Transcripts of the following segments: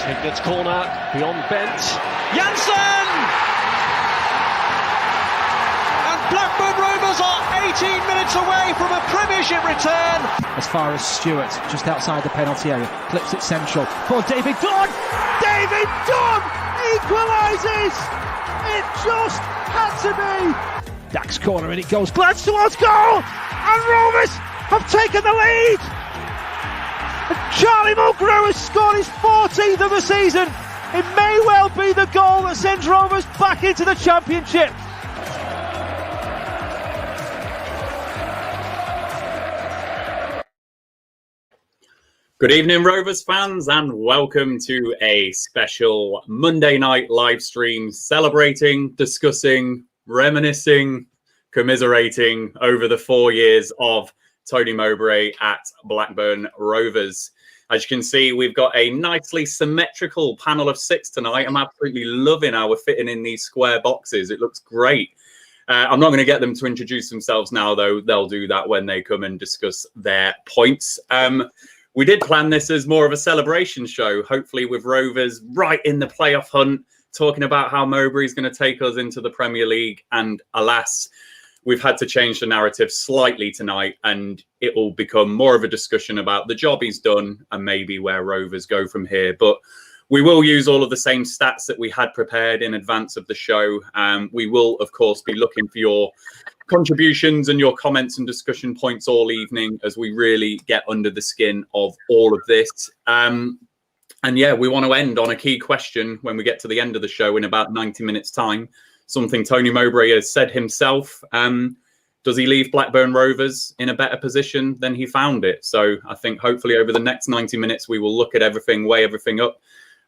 Hignett corner, beyond Bent. Janssen! And Blackburn Rovers are 18 minutes away from a Premiership return. As far as Stewart, just outside the penalty area, clips it central for David Dunn. David Dunn equalises! It just had to be! Dax corner and it goes, Glance towards goal! And Rovers have taken the lead! And Charlie Mulgrew has scored his 14th of the season. It may well be the goal that sends Rovers back into the Championship. Good evening, Rovers fans, and welcome to a special Monday night live stream celebrating, discussing, reminiscing, commiserating over the 4 years of Tony Mowbray at Blackburn Rovers. As you can see, we've got a nicely symmetrical panel of 6 tonight. I'm absolutely loving how we're fitting in these square boxes. It looks great. I'm not going to get them to introduce themselves now, though. They'll do that when they come and discuss their points. We did plan this as more of a celebration show, hopefully with Rovers right in the playoff hunt, talking about how Mowbray is going to take us into the Premier League. And alas, we've had to change the narrative slightly tonight, and it will become more of a discussion about the job he's done and maybe where Rovers go from here. But we will use all of the same stats that we had prepared in advance of the show. We will, of course, be looking for your contributions and your comments and discussion points all evening as we really get under the skin of all of this. And yeah, we want to end on a key question when we get to the end of the show in about 90 minutes time. Something Tony Mowbray has said himself. Does he leave Blackburn Rovers in a better position than he found it? So I think hopefully over the next 90 minutes, we will look at everything, weigh everything up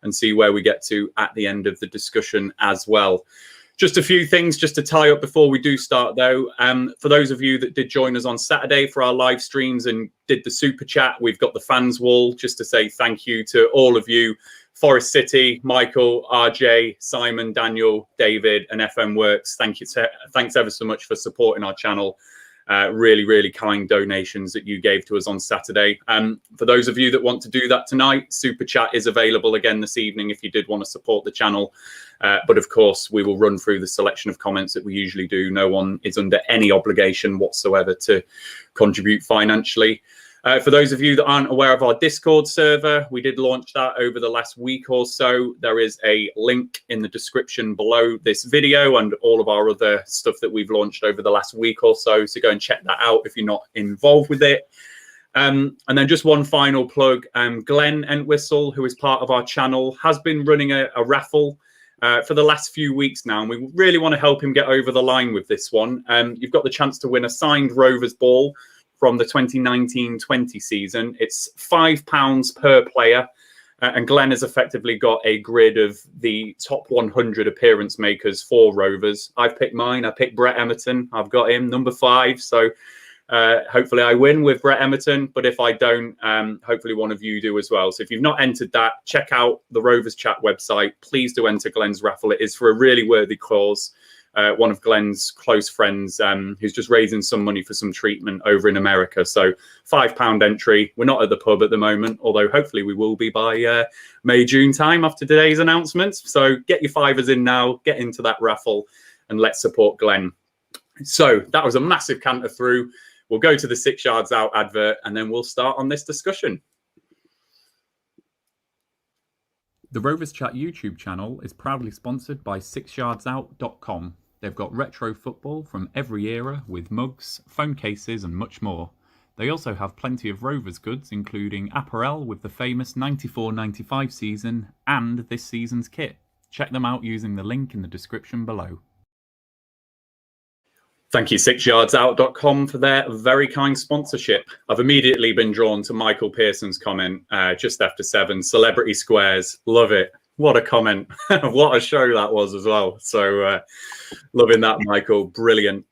and see where we get to at the end of the discussion as well. Just a few things just to tie up before we do start, though. For those of you that did join us on Saturday for our live streams and did the super chat, we've got the fans wall just to say thank you to all of you. Forest City, Michael, RJ, Simon, Daniel, David, and FM Works. Thank you. Thanks ever so much for supporting our channel. Really, really kind donations that you gave to us on Saturday. For those of you that want to do that tonight, Super Chat is available again this evening if you did want to support the channel. But of course, we will run through the selection of comments that we usually do. No one is under any obligation whatsoever to contribute financially. For those of you that aren't aware of our Discord server, we did launch that over the last week or so. There is a link in the description below this video and all of our other stuff that we've launched over the last week or so. So go and check that out if you're not involved with it. And then just one final plug. Glenn Entwistle, who is part of our channel, has been running a raffle for the last few weeks now. And we really want to help him get over the line with this one. You've got the chance to win a signed Rovers ball from the 2019-20 season. It's £5 per player. And Glenn has effectively got a grid of the top 100 appearance makers for Rovers. I've picked mine. I picked Brett Emerton. I've got him, number 5. So hopefully I win with Brett Emerton. But if I don't, hopefully one of you do as well. So if you've not entered that, check out the Rovers Chat website. Please do enter Glenn's raffle. It is for a really worthy cause. One of Glenn's close friends who's just raising some money for some treatment over in America. So £5 entry. We're not at the pub at the moment, although hopefully we will be by May, June time after today's announcements. So get your fivers in now, get into that raffle and let's support Glenn. So that was a massive canter through. We'll go to the 6 yards out advert and then we'll start on this discussion. The Rovers Chat YouTube channel is proudly sponsored by 6yardsout.com. They've got retro football from every era with mugs, phone cases and much more. They also have plenty of Rovers goods including apparel with the famous 94-95 season and this season's kit. Check them out using the link in the description below. Thank you, 6yardsout.com, for their very kind sponsorship. I've immediately been drawn to Michael Pearson's comment just after 7. Celebrity Squares. Love it. What a comment. What a show that was as well. So loving that, Michael. Brilliant.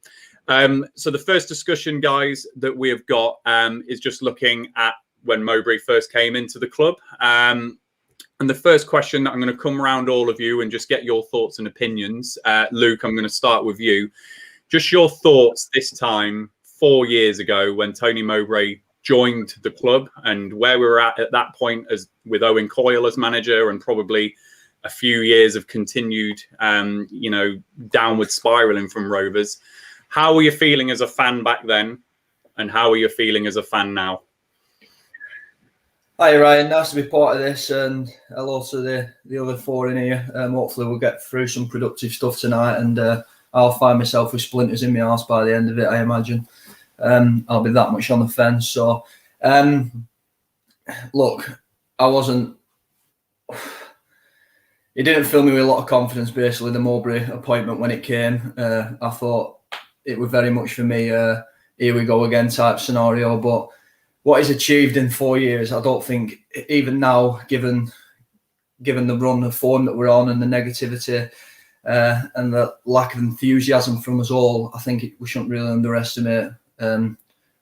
So the first discussion, guys, that we have got is just looking at when Mowbray first came into the club. And the first question that I'm going to come around all of you and just get your thoughts and opinions. Luke, I'm going to start with you. Just your thoughts this time, 4 years ago, when Tony Mowbray joined the club and where we were at that point, as with Owen Coyle as manager, and probably a few years of continued, downward spiraling from Rovers. How were you feeling as a fan back then, and how are you feeling as a fan now? Hi Ryan, nice to be part of this, and hello to the other four in here. Hopefully we'll get through some productive stuff tonight, and I'll find myself with splinters in my arse by the end of it, I imagine. I'll be that much on the fence. So, look, I wasn't. It didn't fill me with a lot of confidence, basically, the Mowbray appointment when it came. I thought it was very much for me, here we go again type scenario. But what he's achieved in 4 years, I don't think, even now, given the run of form that we're on and the negativity and the lack of enthusiasm from us all, I think we shouldn't really underestimate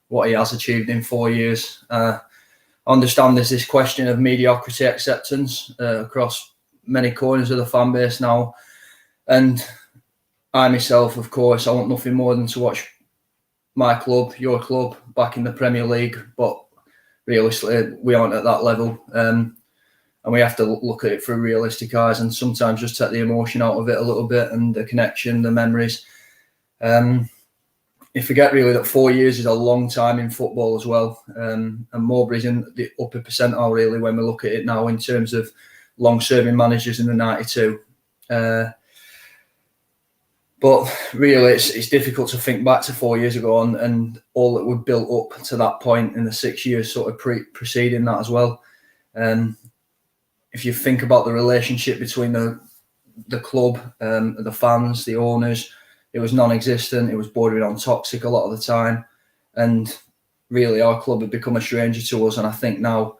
what he has achieved in 4 years. I understand there's this question of mediocrity acceptance across many corners of the fan base now, and I myself, of course, I want nothing more than to watch my club, your club, back in the Premier League, but realistically we aren't at that level, and we have to look at it through realistic eyes and sometimes just take the emotion out of it a little bit, and the connection, the memories. You forget really that 4 years is a long time in football as well, and Mowbray's in the upper percentile really when we look at it now in terms of long-serving managers in the 92. But really, it's difficult to think back to 4 years ago and all that we've built up to that point in the 6 years sort of preceding that as well. If you think about the relationship between the club, the fans, the owners, it was non-existent. It was bordering on toxic a lot of the time. And really, our club had become a stranger to us. And I think now,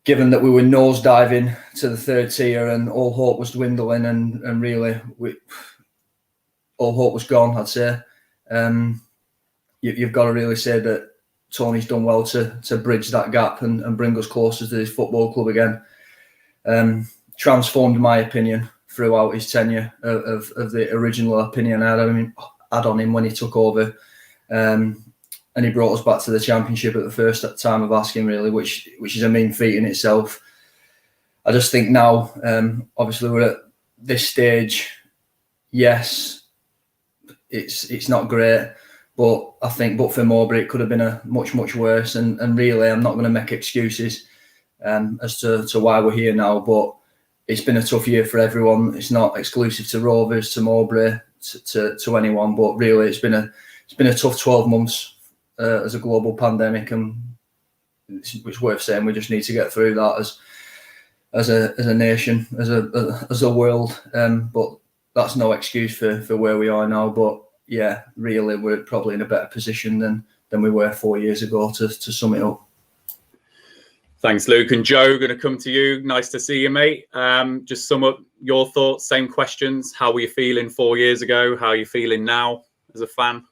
given that we were nosediving to the third tier and all hope was dwindling and really all hope was gone, I'd say, you've got to really say that Tony's done well to bridge that gap and bring us closer to this football club again. Transformed my opinion throughout his tenure of the original opinion I had on him when he took over. And he brought us back to the Championship at the first time of asking, really, which is a mean feat in itself. I just think now, obviously, we're at this stage. Yes, it's not great, but I think, but for Mowbray, it could have been a much worse. And really, I'm not going to make excuses as to why we're here now. But it's been a tough year for everyone. It's not exclusive to Rovers, to Mowbray, to anyone. But really, it's been a tough 12 months. As a global pandemic, and it's worth saying we just need to get through that as a nation, as a world. But that's no excuse for where we are now. But yeah, really, we're probably in a better position than we were 4 years ago. To sum it up. Thanks, Luke. And Joe, going to come to you. Nice to see you, mate. Just sum up your thoughts. Same questions. How were you feeling 4 years ago? How are you feeling now as a fan?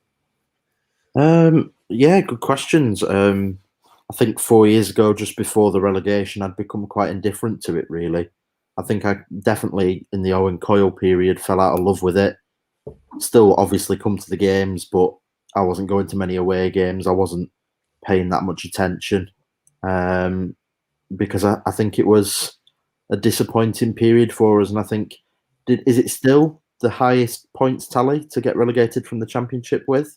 Yeah, good questions. I think 4 years ago, just before the relegation, I'd become quite indifferent to it, really. I think I definitely, in the Owen Coyle period, fell out of love with it. Still, obviously, come to the games, but I wasn't going to many away games. I wasn't paying that much attention because I think it was a disappointing period for us. And I think, is it still the highest points tally to get relegated from the Championship with?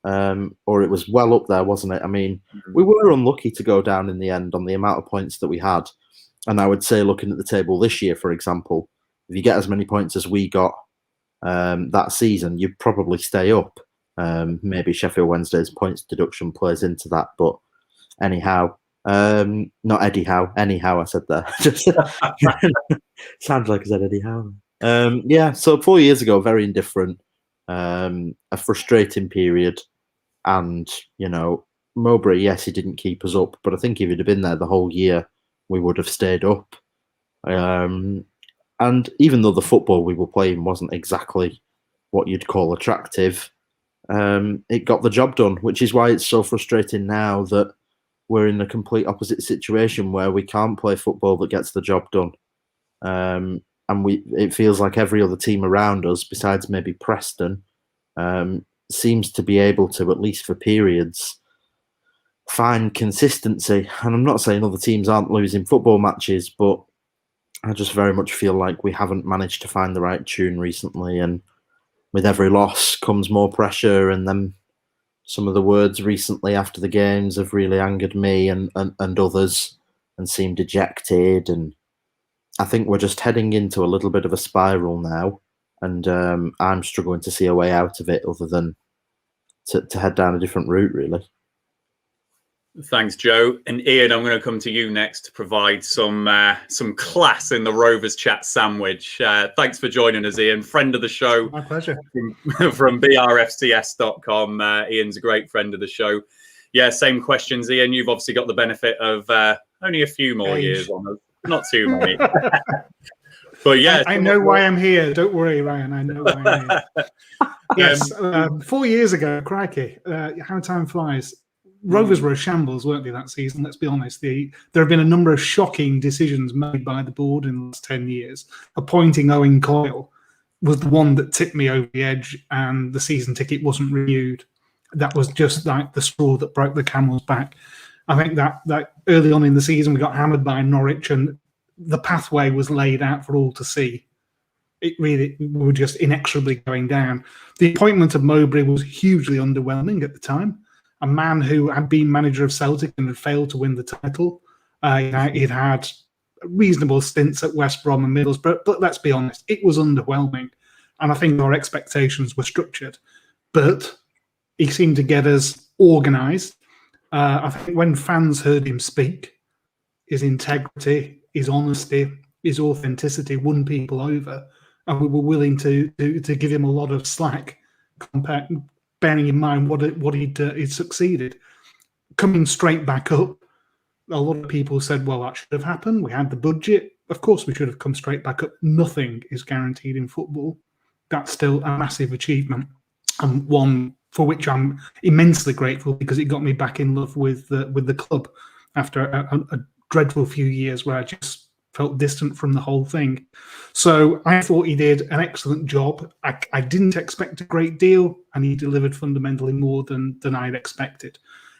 Or it was well up there, wasn't it? I mean, we were unlucky to go down in the end on the amount of points that we had. And I would say, looking at the table this year, for example, if you get as many points as we got that season, you'd probably stay up. Maybe Sheffield Wednesday's points deduction plays into that. But anyhow, not Eddie Howe. Anyhow, I said that. Just sounds like I said Eddie Howe. Yeah, so 4 years ago, very indifferent. A frustrating period, and Mowbray, yes, he didn't keep us up, but I think if he'd have been there the whole year, we would have stayed up. And even though the football we were playing wasn't exactly what you'd call attractive, it got the job done, which is why it's so frustrating now that we're in the complete opposite situation where we can't play football that gets the job done. And it feels like every other team around us, besides maybe Preston, seems to be able to, at least for periods, find consistency. And I'm not saying other teams aren't losing football matches, but I just very much feel like we haven't managed to find the right tune recently. And with every loss comes more pressure. And then some of the words recently after the games have really angered me and others and seemed dejected. And I think we're just heading into a little bit of a spiral now. And I'm struggling to see a way out of it other than to head down a different route, really. Thanks, Joe. And Ian, I'm going to come to you next to provide some class in the Rovers chat sandwich. Thanks for joining us, Ian. Friend of the show. My pleasure. From brfcs.com. Ian's a great friend of the show. Yeah, same questions, Ian. You've obviously got the benefit of only a few more years on us. Not too many. But yeah. I know why I'm here. Don't worry, Ryan. I know why I'm here. Yes, 4 years ago, crikey, how time flies. Rovers were a shambles, weren't they, that season? Let's be honest. There have been a number of shocking decisions made by the board in the last 10 years. Appointing 𝐂𝐿 was the one that tipped me over the edge, and the season ticket wasn't renewed. That was just like the straw that broke the camel's back. I think that early on in the season, we got hammered by Norwich, and the pathway was laid out for all to see. We were just inexorably going down. The appointment of Mowbray was hugely underwhelming at the time. A man who had been manager of Celtic and had failed to win the title. He'd had reasonable stints at West Brom and Middlesbrough, but let's be honest, it was underwhelming. And I think our expectations were structured. But he seemed to get us organised. I think when fans heard him speak, his integrity, his honesty, his authenticity won people over. And we were willing to give him a lot of slack, bearing in mind what he'd succeeded. Coming straight back up, a lot of people said, well, that should have happened. We had the budget. Of course, we should have come straight back up. Nothing is guaranteed in football. That's still a massive achievement, and one for which I'm immensely grateful, because it got me back in love with the club after a dreadful few years where I just felt distant from the whole thing. So I thought he did an excellent job. I didn't expect a great deal, and he delivered fundamentally more than I'd expected.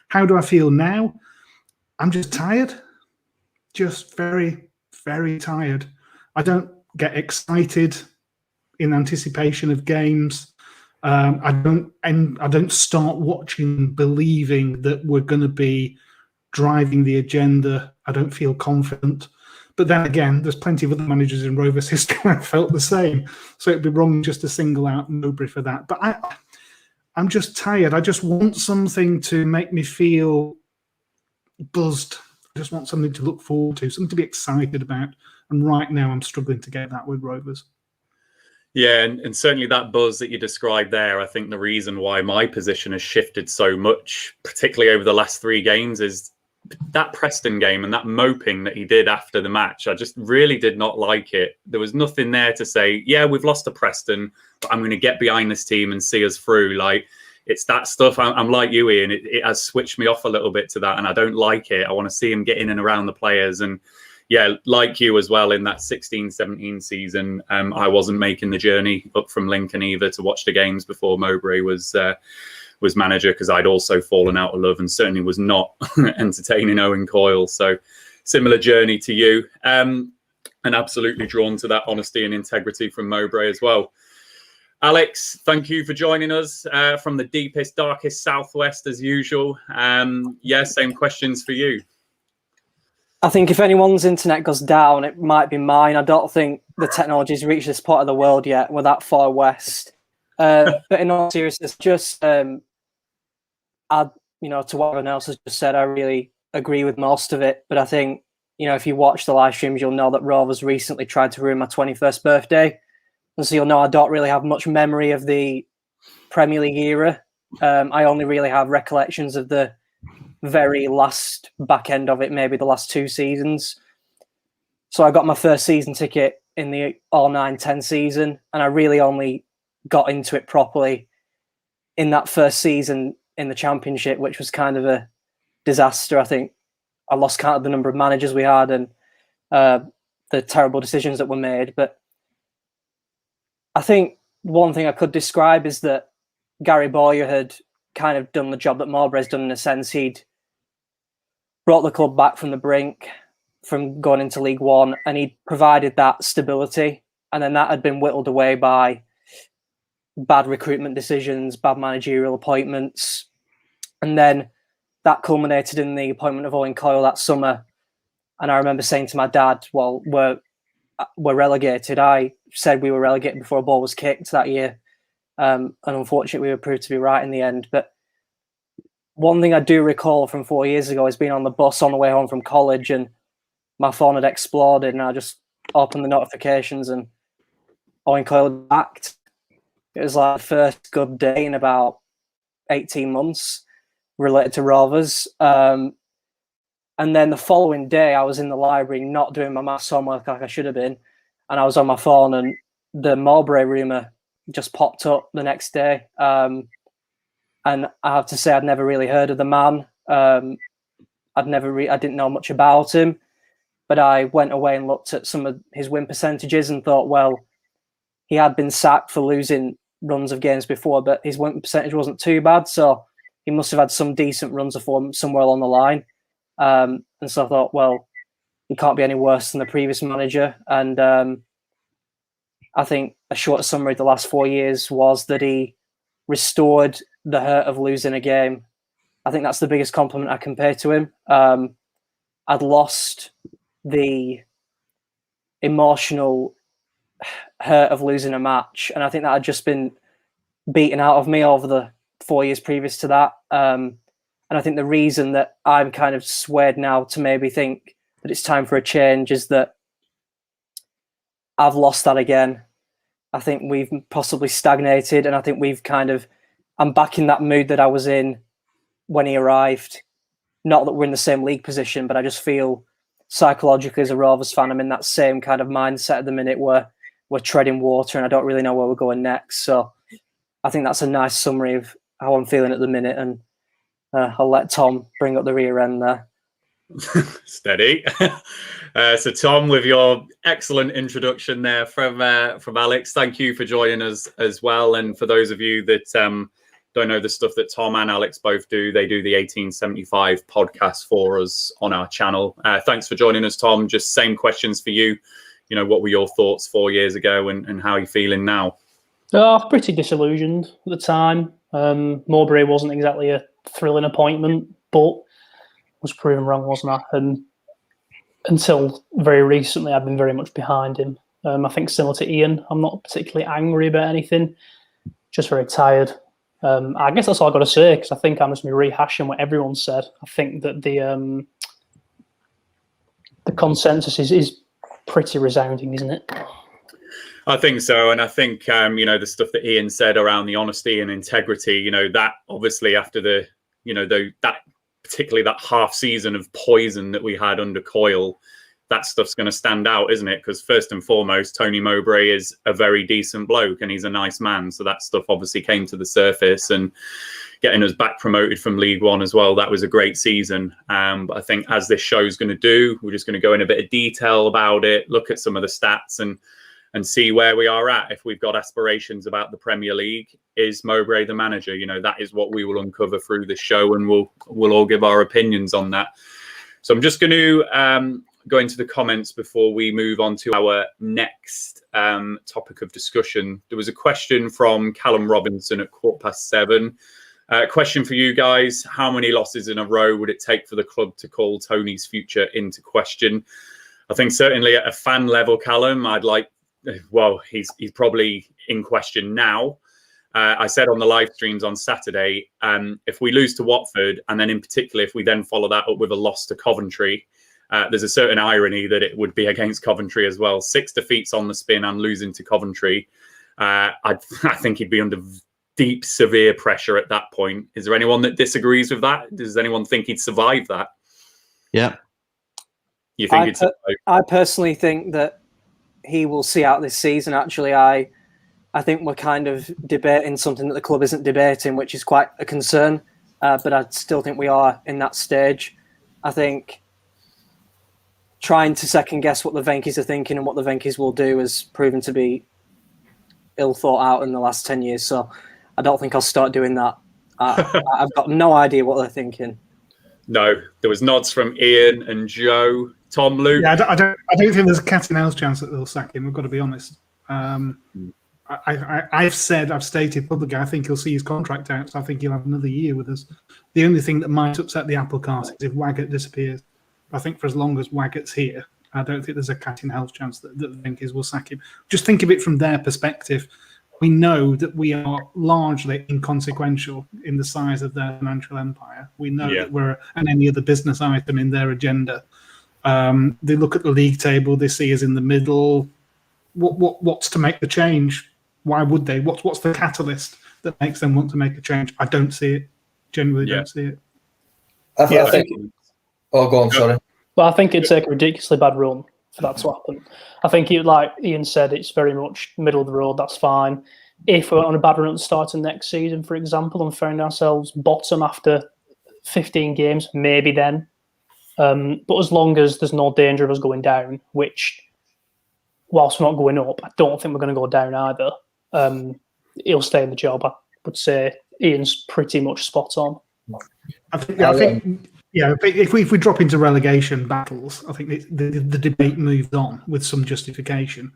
How do I feel now? I'm just tired. Just very, very tired. I don't get excited in anticipation of games. I don't start watching believing that we're going to be driving the agenda. I don't feel confident. But then again, there's plenty of other managers in Rovers history who felt the same. So it'd be wrong just to single out Mowbray for that. But I'm just tired. I just want something to make me feel buzzed. I just want something to look forward to, something to be excited about. And right now I'm struggling to get that with Rovers. Yeah, and certainly that buzz that you described there, I think the reason why my position has shifted so much, particularly over the last 3 games, is that Preston game and that moping that he did after the match. I just really did not like it. There was nothing there to say, yeah, we've lost to Preston, but I'm going to get behind this team and see us through. Like, it's that stuff. I'm like you, Ian. It has switched me off a little bit to that, and I don't like it. I want to see him get in and around the players. And yeah, like you as well, in that 16-17 season, I wasn't making the journey up from Lincoln either to watch the games before Mowbray was manager, because I'd also fallen out of love and certainly was not entertaining Owen Coyle. So similar journey to you, and absolutely drawn to that honesty and integrity from Mowbray as well. Alex, thank you for joining us from the deepest, darkest southwest as usual. Yeah, same questions for you. I think if anyone's internet goes down, it might be mine. I don't think the technology's reached this part of the world yet. We're that far west. But in all seriousness, just to what everyone else has just said, I really agree with most of it. But I think, if you watch the live streams, you'll know that Rovers recently tried to ruin my 21st birthday. And so you'll know I don't really have much memory of the Premier League era. I only really have recollections of the very last back end of it, maybe the last 2 seasons. So I got my first season ticket in the 09-10 season, and I really only got into it properly in that first season in the Championship, which was kind of a disaster. I think I lost count of the number of managers we had and the terrible decisions that were made. But I think one thing I could describe is that Gary Bowyer had kind of done the job that Mowbray's done, in a sense. He'd brought the club back from the brink, from going into League One, and he provided that stability. And then that had been whittled away by bad recruitment decisions, bad managerial appointments. And then that culminated in the appointment of 𝐂𝐻𝐃𝐂𝐓 that summer. And I remember saying to my dad, well, we're relegated. I said we were relegated before a ball was kicked that year. And unfortunately, we were proved to be right in the end. But one thing I do recall from 4 years ago is being on the bus on the way home from college, and my phone had exploded, and I just opened the notifications, and 𝐂𝐻𝐃𝐂𝐓 backed. It was like the first good day in about 18 months related to Rovers. And then the following day, I was in the library not doing my maths homework like I should have been, and I was on my phone, and the Mowbray rumour just popped up the next day. And I have to say, I'd never really heard of the man. I didn't know much about him, but I went away and looked at some of his win percentages and thought, well, he had been sacked for losing runs of games before, but his win percentage wasn't too bad, so he must have had some decent runs of form somewhere along the line. And so I thought, well, he can't be any worse than the previous manager. And I think a short summary of the last 4 years was that he restored the hurt of losing a game. I think that's the biggest compliment I can pay to him. I'd lost the emotional hurt of losing a match, and I think that had just been beaten out of me over the 4 years previous to that. And I think the reason that I'm kind of swayed now to maybe think that it's time for a change is that I've lost that again. I think we've possibly stagnated, and I think I'm back in that mood that I was in when he arrived. Not that we're in the same league position, but I just feel psychologically as a Rovers fan, I'm in that same kind of mindset at the minute where we're treading water and I don't really know where we're going next. So I think that's a nice summary of how I'm feeling at the minute, and I'll let Tom bring up the rear end there. Steady. So Tom, with your excellent introduction there from Alex, thank you for joining us as well. And for those of you that don't know the stuff that Tom and Alex both do, they do the 1875 podcast for us on our channel. Thanks for joining us, Tom. Just same questions for you. You know, what were your thoughts 4 years ago, and how are you feeling now? Pretty disillusioned at the time. Mowbray wasn't exactly a thrilling appointment, but was proven wrong, wasn't I? And until very recently, I've been very much behind him. I think similar to Ian, I'm not particularly angry about anything, just very tired. I guess that's all I've got to say, because I think I'm just going to be rehashing what everyone said. I think that the consensus is pretty resounding, isn't it? I think so. And I think, the stuff that Ian said around the honesty and integrity, that obviously after particularly that half season of poison that we had under Coyle, that stuff's going to stand out, isn't it? Because first and foremost, Tony Mowbray is a very decent bloke and he's a nice man. So that stuff obviously came to the surface, and getting us back promoted from League One as well. That was a great season. But I think as this show is going to do, we're just going to go in a bit of detail about it, look at some of the stats and see where we are at. If we've got aspirations about the Premier League, is Mowbray the manager? That is what we will uncover through this show, and we'll all give our opinions on that. So I'm just going to go into the comments before we move on to our next topic of discussion. There was a question from Callum Robinson at 7:15. Question for you guys: how many losses in a row would it take for the club to call Tony's future into question? I think certainly at a fan level, Callum, he's probably in question now. I said on the live streams on Saturday, if we lose to Watford, and then in particular, if we then follow that up with a loss to Coventry, there's a certain irony that it would be against Coventry as well. 6 defeats on the spin and losing to Coventry. I think he'd be under deep, severe pressure at that point. Is there anyone that disagrees with that? Does anyone think he'd survive that? Yeah. You think he'd survive? I personally think that he will see out this season. Actually, I think we're kind of debating something that the club isn't debating, which is quite a concern. But I still think we are in that stage. I think trying to second guess what the Venkies are thinking and what the Venkies will do has proven to be ill thought out in the last 10 years. So I don't think I'll start doing that. I've got no idea what they're thinking. No, there was nods from Ian and Joe. Tom, Luke? Yeah, I don't think there's a cat and mouse chance that they'll sack him. We've got to be honest. I've stated publicly, I think he'll see his contract out, so I think he'll have another year with us. The only thing that might upset the apple cart is if Waggett disappears. I think for as long as Waggett's here, I don't think there's a cat in hell's chance that the Venkies will sack him. Just think of it from their perspective. We know that we are largely inconsequential in the size of their financial empire. We know that we're any other business item in their agenda. They look at the league table, they see us in the middle. What's to make the change? Why would they? What's the catalyst that makes them want to make a change? I don't see it. Genuinely don't see it. I think. Oh, go on. Sorry. But I think it'd take a ridiculously bad run for that to happen. I think, like Ian said, it's very much middle of the road. That's fine. If we're on a bad run at the start of next season, for example, and found ourselves bottom after 15 games, maybe then. But as long as there's no danger of us going down, which, whilst we're not going up, I don't think we're going to go down either. He'll stay in the job. I would say Ian's pretty much spot on. I think if we drop into relegation battles, I think the debate moves on with some justification.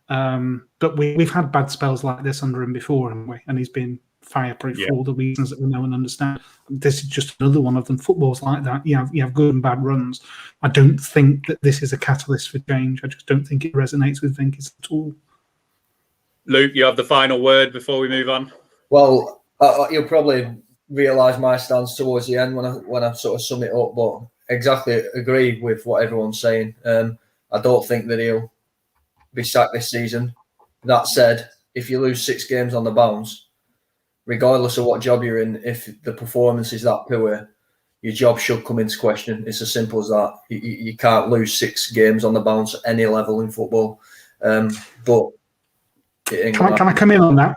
But we've had bad spells like this under him before, haven't we? And he's been fireproof for all the reasons that we know and understand. This is just another one of them. Football's like that. You have good and bad runs. I don't think that this is a catalyst for change. I just don't think it resonates with Venkies at all. Luke, you have the final word before we move on. Well, you'll probably realise my stance towards the end when I sort of sum it up, but exactly agree with what everyone's saying. I don't think that he'll be sacked this season. That said, if you lose 6 games on the bounce, regardless of what job you're in, if the performance is that poor, your job should come into question. It's as simple as that. You can't lose 6 games on the bounce at any level in football. But can I come in on that?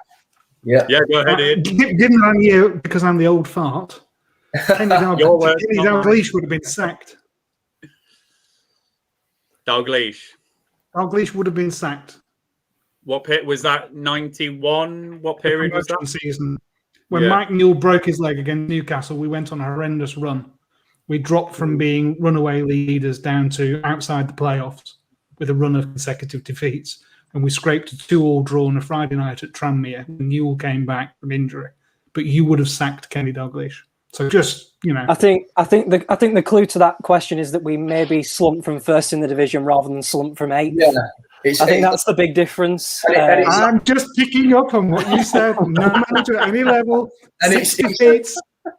Yeah, go ahead, Ian. Given I'm here because I'm the old fart, Kenny Dalglish would have been sacked. Dalglish would have been sacked. What pit was that? 91? What period was that? Season. When Mike Newell broke his leg against Newcastle, we went on a horrendous run. We dropped from being runaway leaders down to outside the playoffs with a run of consecutive defeats. And we scraped a 2-2 draw on a Friday night at Tranmere when Newell came back from injury. But you would have sacked Kenny Dalglish. So just, I think the clue to that question is that we maybe slumped from first in the division rather than slumped from 8th. Yeah. I think that's the big difference. I'm just picking up on what you said. No matter at any level, and it's attitude.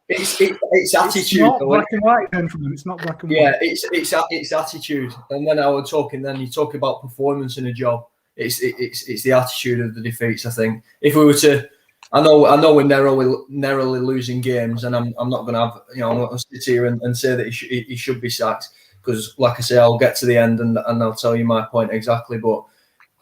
It's not black and white, gentlemen. It's not black and white. Yeah, it's attitude. And when I was talking, then you talk about performance in a job. It's the attitude of the defeats. I think if we were to, I know we're narrowly losing games, and I'm not going to have I'm not going to sit here and say that he should be sacked, because like I say, I'll get to the end and I'll tell you my point exactly. But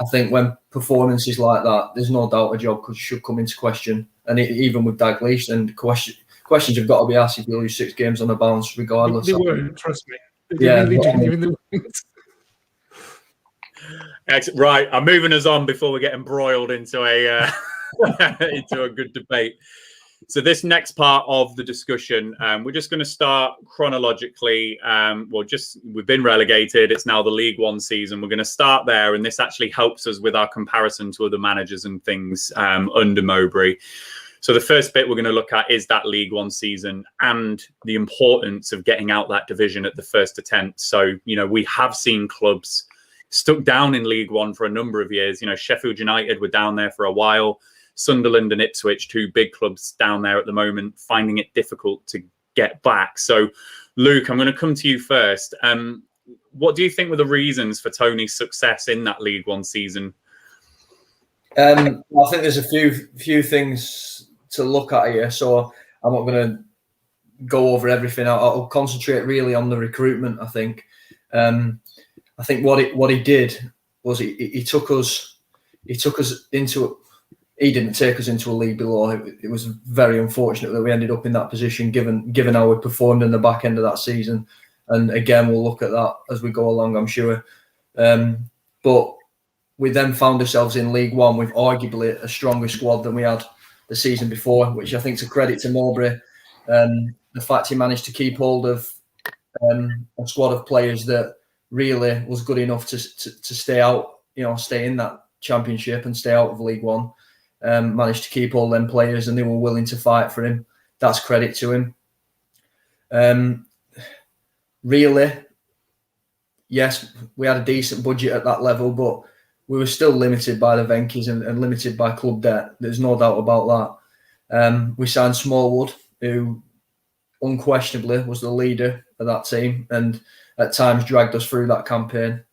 I think when performances like that, there's no doubt a job should come into question, and even with Dalglish, and questions have got to be asked if you lose 6 games on the bounce, regardless. They weren't, trust me. They Right, I'm moving us on before we get embroiled into a into a good debate. So this next part of the discussion, we're just going to start chronologically. We've been relegated. It's now the League One season. We're going to start there, and this actually helps us with our comparison to other managers and things under Mowbray. So the first bit we're going to look at is that League One season and the importance of getting out that division at the first attempt. So, we have seen clubs stuck down in League One for a number of years. Sheffield United were down there for a while. Sunderland and Ipswich, 2 big clubs down there at the moment, finding it difficult to get back. So, Luke, I'm going to come to you first. What do you think were the reasons for Tony's success in that League One season? I think there's a few things to look at here. So I'm not going to go over everything. I'll concentrate really on the recruitment. I think what he did was he took us into. He didn't take us into a league below. It was very unfortunate that we ended up in that position, given how we performed in the back end of that season. And again, we'll look at that as we go along, I'm sure. But we then found ourselves in League One with arguably a stronger squad than we had the season before, which I think is a credit to Mowbray. The fact he managed to keep hold of a squad of players that really was good enough to stay out, stay in that championship and stay out of League One. Managed to keep all them players, and they were willing to fight for him. That's credit to him. Really, yes, we had a decent budget at that level, but we were still limited by the Venkies and limited by club debt. There's no doubt about that. We signed Smallwood, who unquestionably was the leader of that team and at times dragged us through that campaign.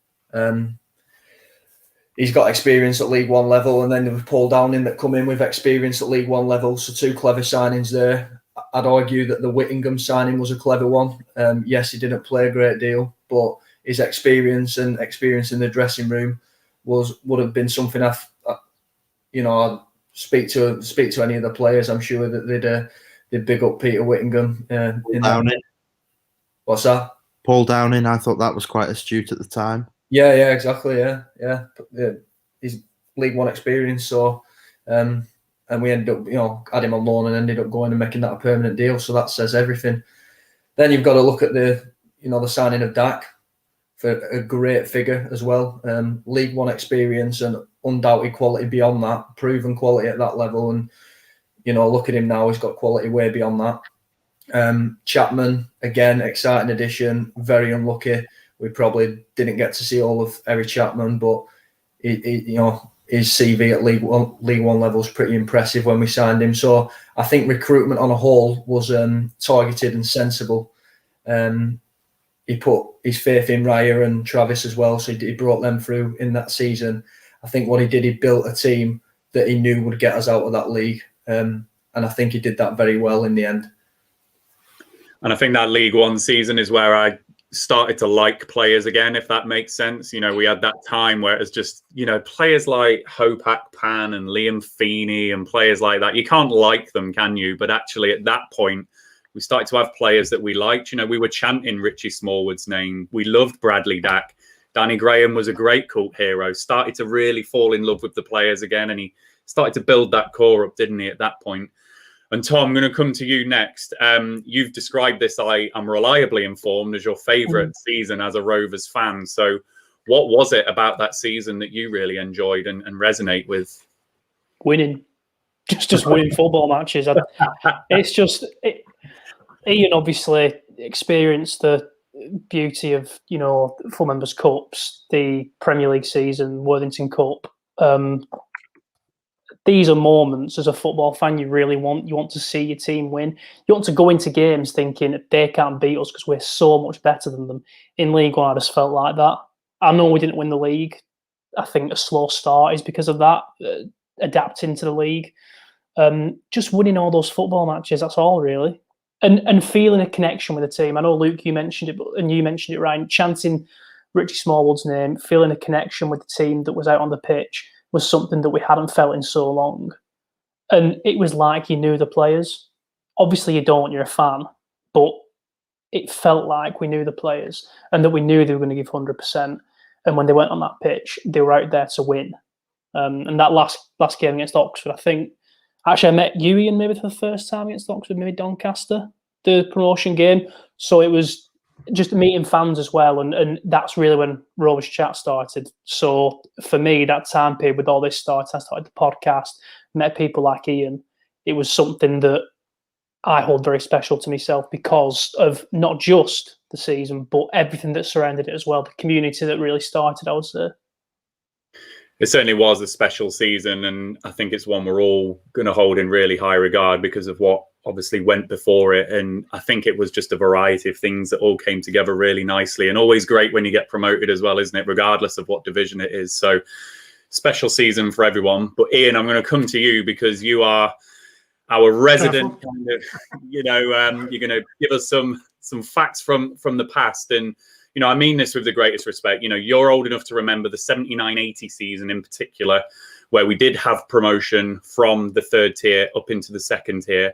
He's got experience at League One level, and then there was Paul Downing that come in with experience at League One level. So 2 clever signings there. I'd argue that the Whittingham signing was a clever one. Yes, he didn't play a great deal, but his experience in the dressing room would have been something I'd speak to any of the players. I'm sure that they'd big up Peter Whittingham. Downing. What's that? Paul Downing. I thought that was quite astute at the time. Yeah, exactly. Yeah. His League One experience. So, and we ended up, had him on loan and ended up going and making that a permanent deal. So that says everything. Then you've got to look at the signing of Dak for a great figure as well. League One experience and undoubted quality beyond that, proven quality at that level. And, look at him now, he's got quality way beyond that. Chapman, again, exciting addition, very unlucky. We probably didn't get to see all of Eric Chapman, but his CV at League One level is pretty impressive when we signed him. So I think recruitment on a whole was targeted and sensible. He put his faith in Raya and Travis as well, so he brought them through in that season. I think what he did, he built a team that he knew would get us out of that league, and I think he did that very well in the end. And I think that League One season is where I started to like players again, if that makes sense. We had that time where it was just, players like 𝐿𝐻𝐃𝐂𝐓 and Liam Feeney and players like that. You can't like them, can you? But actually at that point, we started to have players that we liked. We were chanting Richie Smallwood's name. We loved Bradley Dack. Danny Graham was a great cult hero. Started to really fall in love with the players again. And he started to build that core up, didn't he, at that point? And Tom, I'm going to come to you next. You've described this, I'm reliably informed, as your favourite season as a Rovers fan. So what was it about that season that you really enjoyed and resonate with? Winning. Just winning football matches. It's just... Ian obviously experienced the beauty of, full members' cups, the Premier League season, Worthington Cup. These are moments as a football fan you really want. You want to see your team win. You want to go into games thinking they can't beat us because we're so much better than them. In League One, I just felt like that. I know we didn't win the league. I think a slow start is because of that, adapting to the league. Just winning all those football matches, that's all really. And feeling a connection with the team. I know, Luke, you mentioned it, and you mentioned it, Ryan, chanting Richie Smallwood's name, feeling a connection with the team that was out on the pitch was something that we hadn't felt in so long. And it was like you knew the players. Obviously you don't, you're a fan, but it felt like we knew the players and that we knew they were going to give 100%. And when they went on that pitch, they were out there to win. And that last game against Oxford, I think, actually I met you, Ian, maybe for the first time against Oxford, maybe Doncaster, the promotion game. So it was just meeting fans as well. And that's really when Rovers Chat started. So for me, that time period with all this started, I started the podcast, met people like Ian. It was something that I hold very special to myself because of not just the season, but everything that surrounded it as well. The community that really started, I would say. It certainly was a special season, and I think it's one we're all going to hold in really high regard because of what obviously went before it. And I think it was just a variety of things that all came together really nicely, and always great when you get promoted as well, isn't it? Regardless of what division it is. So special season for everyone. But Ian, I'm going to come to you because you are our resident kind of, you're going to give us some facts from the past. And I mean this with the greatest respect. You're old enough to remember the 79-80 season in particular, where we did have promotion from the third tier up into the second tier.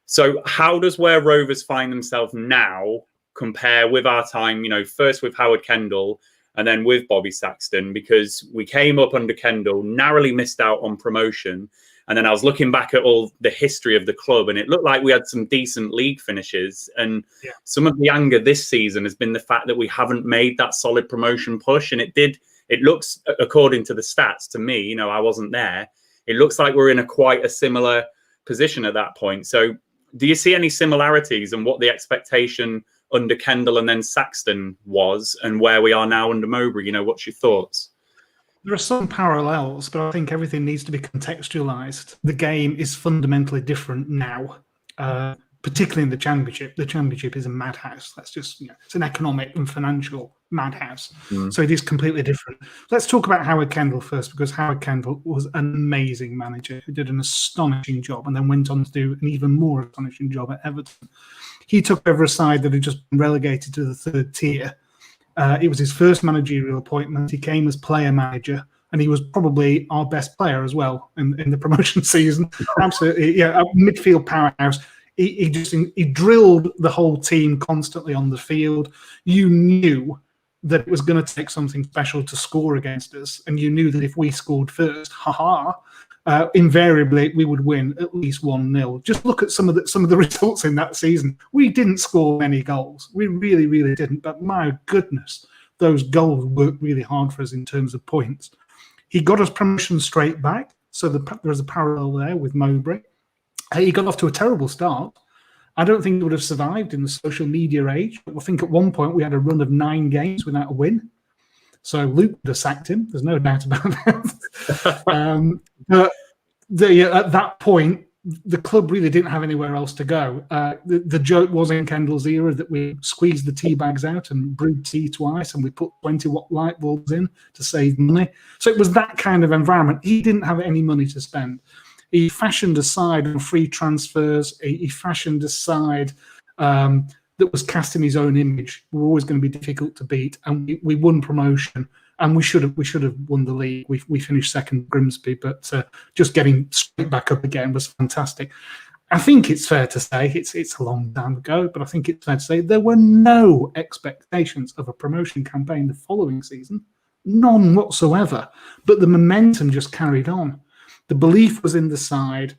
So how does where Rovers find themselves now compare with our time, first with Howard Kendall and then with Bobby Saxton? Because we came up under Kendall, narrowly missed out on promotion. And then I was looking back at all the history of the club, and it looked like we had some decent league finishes. And some of the anger this season has been the fact that we haven't made that solid promotion push. And it looks, according to the stats, to me, you know, I wasn't there, it looks like we're in quite a similar position at that point. So do you see any similarities in what the expectation under Kendall and then Saxton was and where we are now under Mowbray? You know, what's your thoughts? There are some parallels, but I think everything needs to be contextualised. The game is fundamentally different now, particularly in the Championship. The Championship is a madhouse. That's just, it's an economic and financial madhouse. So it is completely different. Let's talk about Howard Kendall first, because Howard Kendall was an amazing manager who did an astonishing job and then went on to do an even more astonishing job at Everton. He took over a side that had just been relegated to the 3rd tier. It was his first managerial appointment. He came as player manager, and he was probably our best player as well in the promotion season. Absolutely, a midfield powerhouse. He drilled the whole team constantly on the field. You knew that it was going to take something special to score against us, and you knew that if we scored first, invariably we would win at least 1-0. Just look at some of the results in that season. We didn't score many goals. We really, really didn't. But my goodness, those goals worked really hard for us in terms of points. He got us promotion straight back, so there's a parallel there with Mowbray. He got off to a terrible start. I don't think he would have survived in the social media age. I think at one point we had a run of 9 games without a win. So Luke would have sacked him. There's no doubt about that. But at that point, the club really didn't have anywhere else to go. The joke was in Kendall's era that we squeezed the tea bags out and brewed tea twice, and we put 20-watt light bulbs in to save money. So it was that kind of environment. He didn't have any money to spend. He fashioned a side on free transfers. He fashioned a side that was cast in his own image. We're always going to be difficult to beat, and we won promotion, and we should have won the league. We finished second Grimsby, but just getting straight back up again was fantastic. I think it's fair to say it's a long time ago, but I think it's fair to say there were no expectations of a promotion campaign the following season, none whatsoever. But the momentum just carried on. The belief was in the side.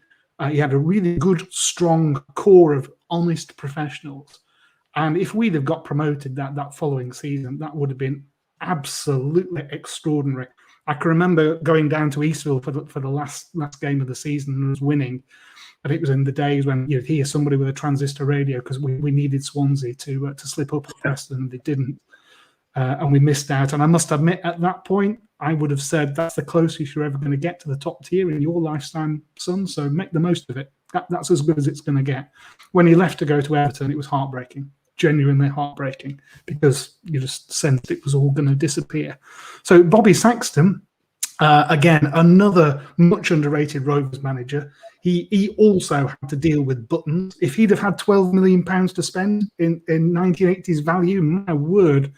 He had a really good, strong core of honest professionals. And if we'd have got promoted that following season, that would have been absolutely extraordinary. I can remember going down to Eastville for the last game of the season and was winning. And it was in the days when you'd hear somebody with a transistor radio, because we needed Swansea to slip up at Preston, and they didn't. And we missed out. And I must admit, at that point, I would have said that's the closest you're ever going to get to the top tier in your lifetime, son. So make the most of it. That's as good as it's going to get. When he left to go to Everton, it was heartbreaking, genuinely heartbreaking, because you just sensed it was all going to disappear. So Bobby Saxton, again, another much underrated Rovers manager. He also had to deal with buttons. If he'd have had £12 million to spend in 1980s value, my word,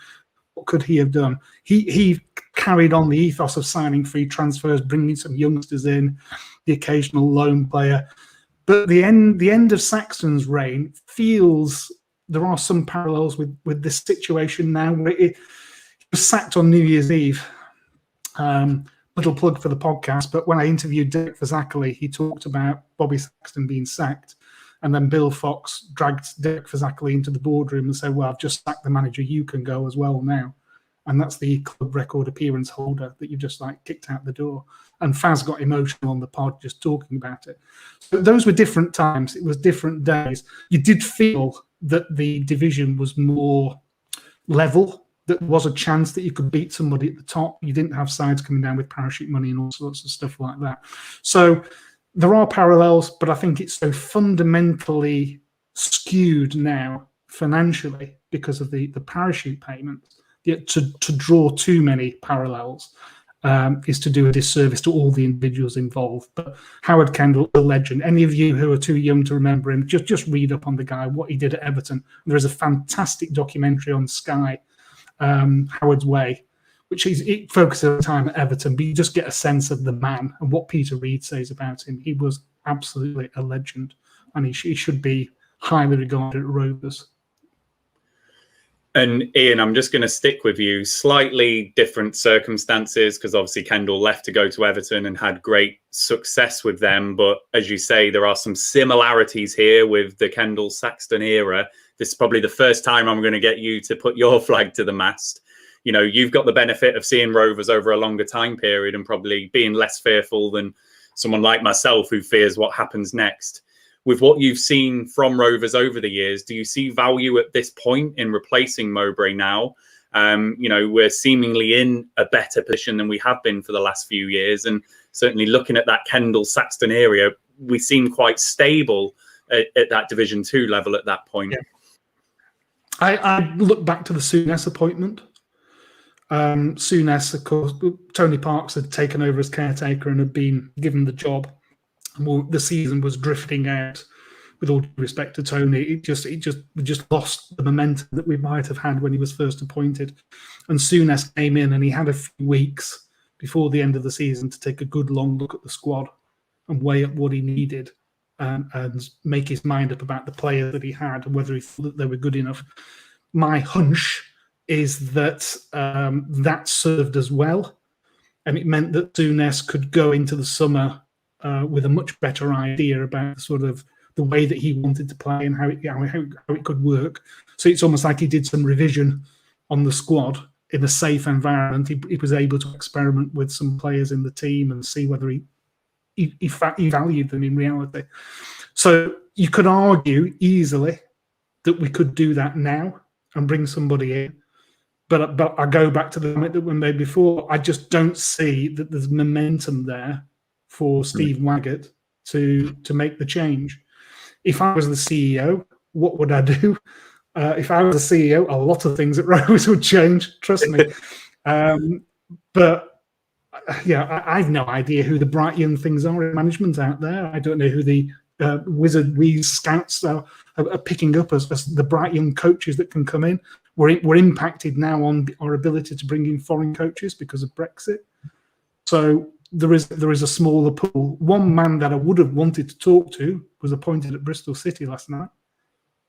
what could he have done? He carried on the ethos of signing free transfers, bringing some youngsters in, the occasional loan player. But the end of Saxton's reign feels there are some parallels with this situation now. Where he was sacked on New Year's Eve. Little plug for the podcast, but when I interviewed 𝐏𝐻𝐃𝐂𝐓, he talked about Bobby Saxton being sacked. And then Bill Fox dragged 𝐏𝐻𝐃𝐂𝐓 into the boardroom and said, well, I've just sacked the manager, you can go as well now. And that's the club record appearance holder that you just kicked out the door. And Faz got emotional on the pod just talking about it. So those were different times. It was different days. You did feel that the division was more level. There was a chance that you could beat somebody at the top. You didn't have sides coming down with parachute money and all sorts of stuff like that. So there are parallels, but I think it's so fundamentally skewed now financially because of the parachute payments. To draw too many parallels is to do a disservice to all the individuals involved. But Howard Kendall, a legend. Any of you who are too young to remember him, just read up on the guy, what he did at Everton. There is a fantastic documentary on Sky, Howard's Way, which it focuses on time at Everton, but you just get a sense of the man and what Peter Reid says about him. He was absolutely a legend, and he should be highly regarded at Rovers. And Ian, I'm just going to stick with you. Slightly different circumstances, because obviously Kendall left to go to Everton and had great success with them. But as you say, there are some similarities here with the Kendall Saxton era. This is probably the first time I'm going to get you to put your flag to the mast. You know, you've got the benefit of seeing Rovers over a longer time period and probably being less fearful than someone like myself who fears what happens next. With what you've seen from Rovers over the years, do you see value at this point in replacing Mowbray now? You know, we're seemingly in a better position than we have been for the last few years. And certainly looking at that Kendall Saxton area, we seem quite stable at that Division 2 level at that point. Yeah. I look back to the Souness appointment. Souness, of course, Tony Parks had taken over as caretaker and had been given the job. The season was drifting out. With all due respect to Tony, we just lost the momentum that we might have had when he was first appointed. And Souness came in, and he had a few weeks before the end of the season to take a good long look at the squad and weigh up what he needed, and make his mind up about the player that he had and whether he thought that they were good enough. My hunch is that that served as well, and it meant that Souness could go into the summer with a much better idea about sort of the way that he wanted to play and how it could work. So it's almost like he did some revision on the squad in a safe environment. He was able to experiment with some players in the team and see whether he valued them in reality. So you could argue easily that we could do that now and bring somebody in. But I go back to the comment that we made before. I just don't see that there's momentum there for Steve Waggett to make the change. If I was the CEO, what would I do? If I was the CEO, a lot of things at Rovers would change, trust me. But yeah, I have no idea who the bright young things are in management out there. I don't know who the wee scouts are picking up as the bright young coaches that can come in. We're impacted now on our ability to bring in foreign coaches because of Brexit. So there is a smaller pool. One man that I would have wanted to talk to was appointed at Bristol City last night.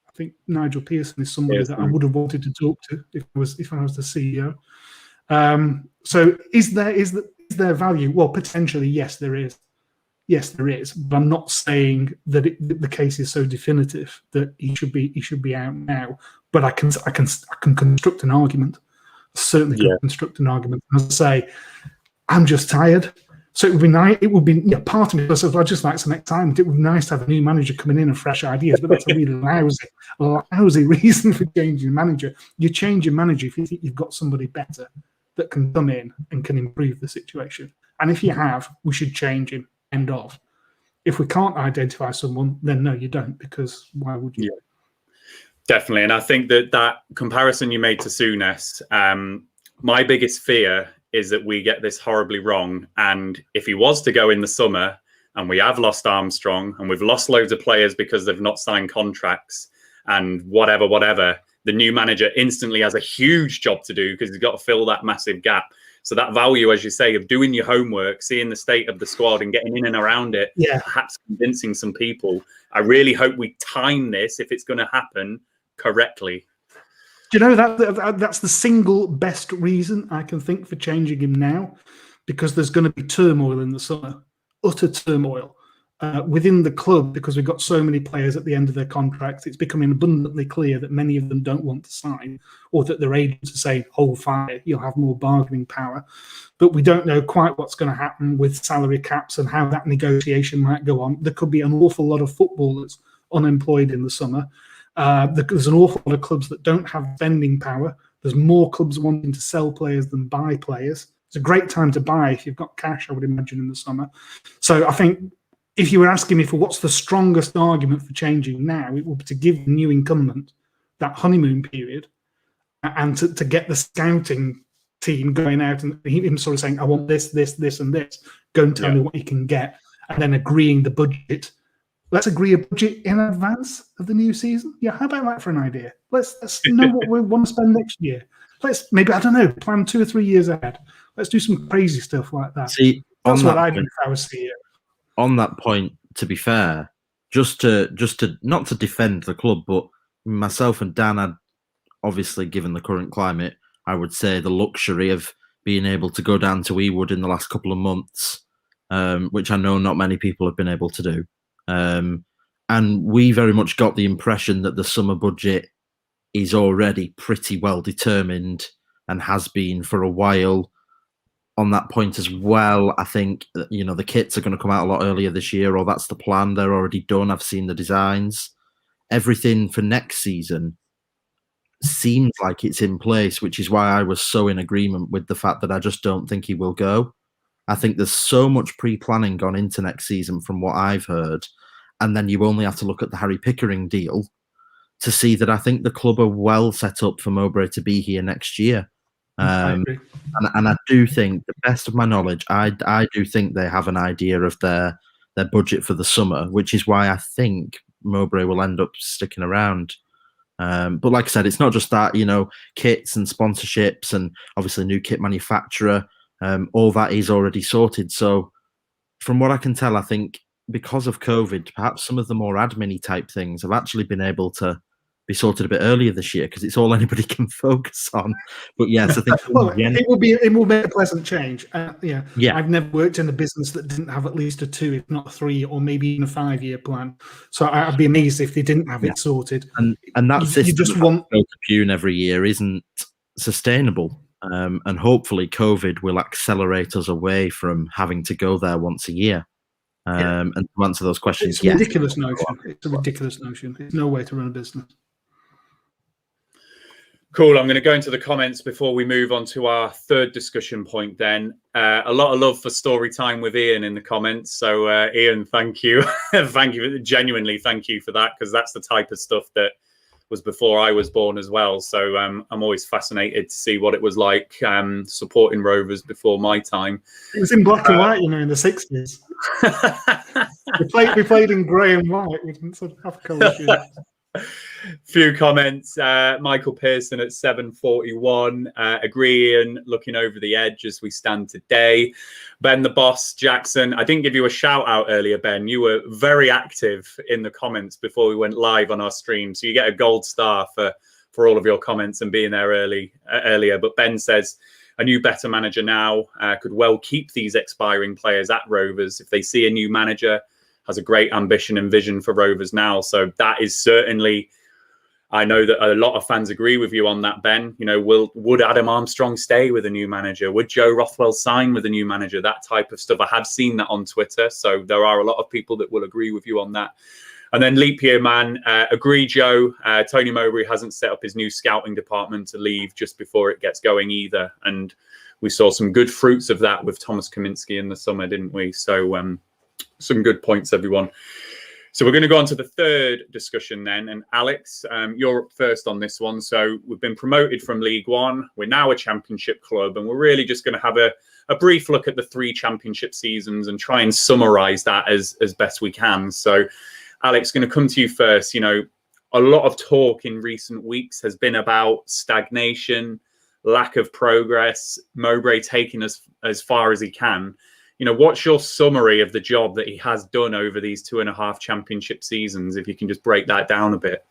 I think Nigel Pearson is somebody that I would have wanted to talk to if I was the CEO. So is there value? Well, potentially, yes, there is. Yes, there is. But I'm not saying that the case is so definitive that he should be out now. But I can construct an argument. Certainly can construct an argument. And I'll say, I'm just tired. So it would be nice. It would be part of me says, I'd just like some excitement. It would be nice to have a new manager coming in and fresh ideas, but that's a really lousy reason for changing manager. You change your manager if you think you've got somebody better that can come in and can improve the situation. And if you have, we should change him. End of. If we can't identify someone, then no, you don't, because why would you? Yeah, definitely. And I think that comparison you made to Souness, my biggest fear is that we get this horribly wrong. And if he was to go in the summer and we have lost Armstrong and we've lost loads of players because they've not signed contracts and whatever, the new manager instantly has a huge job to do because he's got to fill that massive gap. So that value, as you say, of doing your homework, seeing the state of the squad and getting in and around it, perhaps convincing some people. I really hope we time this, if it's going to happen, correctly. Do you know that's the single best reason I can think for changing him now, because there's going to be turmoil in the summer, utter turmoil within the club, because we've got so many players at the end of their contracts. It's becoming abundantly clear that many of them don't want to sign, or that their agents are saying, hold fire, you'll have more bargaining power. But we don't know quite what's going to happen with salary caps and how that negotiation might go on. There could be an awful lot of footballers unemployed in the summer. There's an awful lot of clubs that don't have spending power. There's more clubs wanting to sell players than buy players. It's a great time to buy if you've got cash, I would imagine, in the summer. So I think if you were asking me for what's the strongest argument for changing now, it would be to give the new incumbent that honeymoon period and to get the scouting team going out and him sort of saying, I want this, this, this, and this. Go and tell me what you can get. And then agreeing the budget. Let's agree a budget in advance of the new season. Yeah, how about that for an idea? Let's know what we want to spend next year. Let's maybe, I don't know, plan 2 or 3 years ahead. Let's do some crazy stuff like that. See, that's what I'd do if I was CEO. On that point, to be fair, just to not to defend the club, but myself and Dan had obviously, given the current climate, I would say the luxury of being able to go down to Ewood in the last couple of months, which I know not many people have been able to do. And we very much got the impression that the summer budget is already pretty well determined and has been for a while on that point as well. I think, the kits are going to come out a lot earlier this year, or that's the plan. They're already done. I've seen the designs. Everything for next season seems like it's in place, which is why I was so in agreement with the fact that I just don't think he will go. I think there's so much pre-planning gone into next season from what I've heard. And then you only have to look at the Harry Pickering deal to see that I think the club are well set up for Mowbray to be here next year. And I do think, the best of my knowledge, I do think they have an idea of their budget for the summer, which is why I think Mowbray will end up sticking around. But like I said, it's not just that, kits and sponsorships and obviously new kit manufacturer, all that is already sorted. So from what I can tell, I think because of COVID, perhaps some of the more admin-y type things have actually been able to be sorted a bit earlier this year because it's all anybody can focus on. But yes, I think it will be a pleasant change. Yeah, I've never worked in a business that didn't have at least a 2, if not 3, or maybe even a 5-year plan. So I'd be amazed if they didn't have it sorted. And that system, you just want Pune every year isn't sustainable. And hopefully COVID will accelerate us away from having to go there once a year. And to answer those questions, it's a ridiculous notion. It's a ridiculous notion. It's no way to run a business. Cool. I'm going to go into the comments before we move on to our third discussion point then. A lot of love for story time with Ian in the comments. So Ian, thank you. Genuinely thank you for that, because that's the type of stuff that was before I was born as well. So I'm always fascinated to see what it was like supporting Rovers before my time. It was in black and white, in the 60s. we played in grey and white. We didn't sort of have colour shirts. Few comments. Michael Pearson at 7:41. Agree, Ian, looking over the edge as we stand today. Ben the Boss Jackson. I didn't give you a shout out earlier, Ben. You were very active in the comments before we went live on our stream. So you get a gold star for all of your comments and being there earlier. But Ben says, a new better manager now could well keep these expiring players at Rovers if they see a new manager has a great ambition and vision for Rovers now. So that is certainly, I know that a lot of fans agree with you on that, Ben. Would Adam Armstrong stay with a new manager? Would Joe Rothwell sign with a new manager? That type of stuff. I have seen that on Twitter. So there are a lot of people that will agree with you on that. And then Leap Year Man, agree, Joe. Tony Mowbray hasn't set up his new scouting department to leave just before it gets going either. And we saw some good fruits of that with Thomas Kaminski in the summer, didn't we? So some good points, everyone. So we're going to go on to the third discussion then. And Alex, you're up first on this one. So we've been promoted from League One. We're now a championship club, and we're really just going to have a brief look at the 3 championship seasons and try and summarize that as best we can. So Alex, going to come to you first. A lot of talk in recent weeks has been about stagnation, lack of progress, Mowbray taking us as far as he can. What's your summary of the job that he has done over these 2.5 championship seasons, if you can just break that down a bit?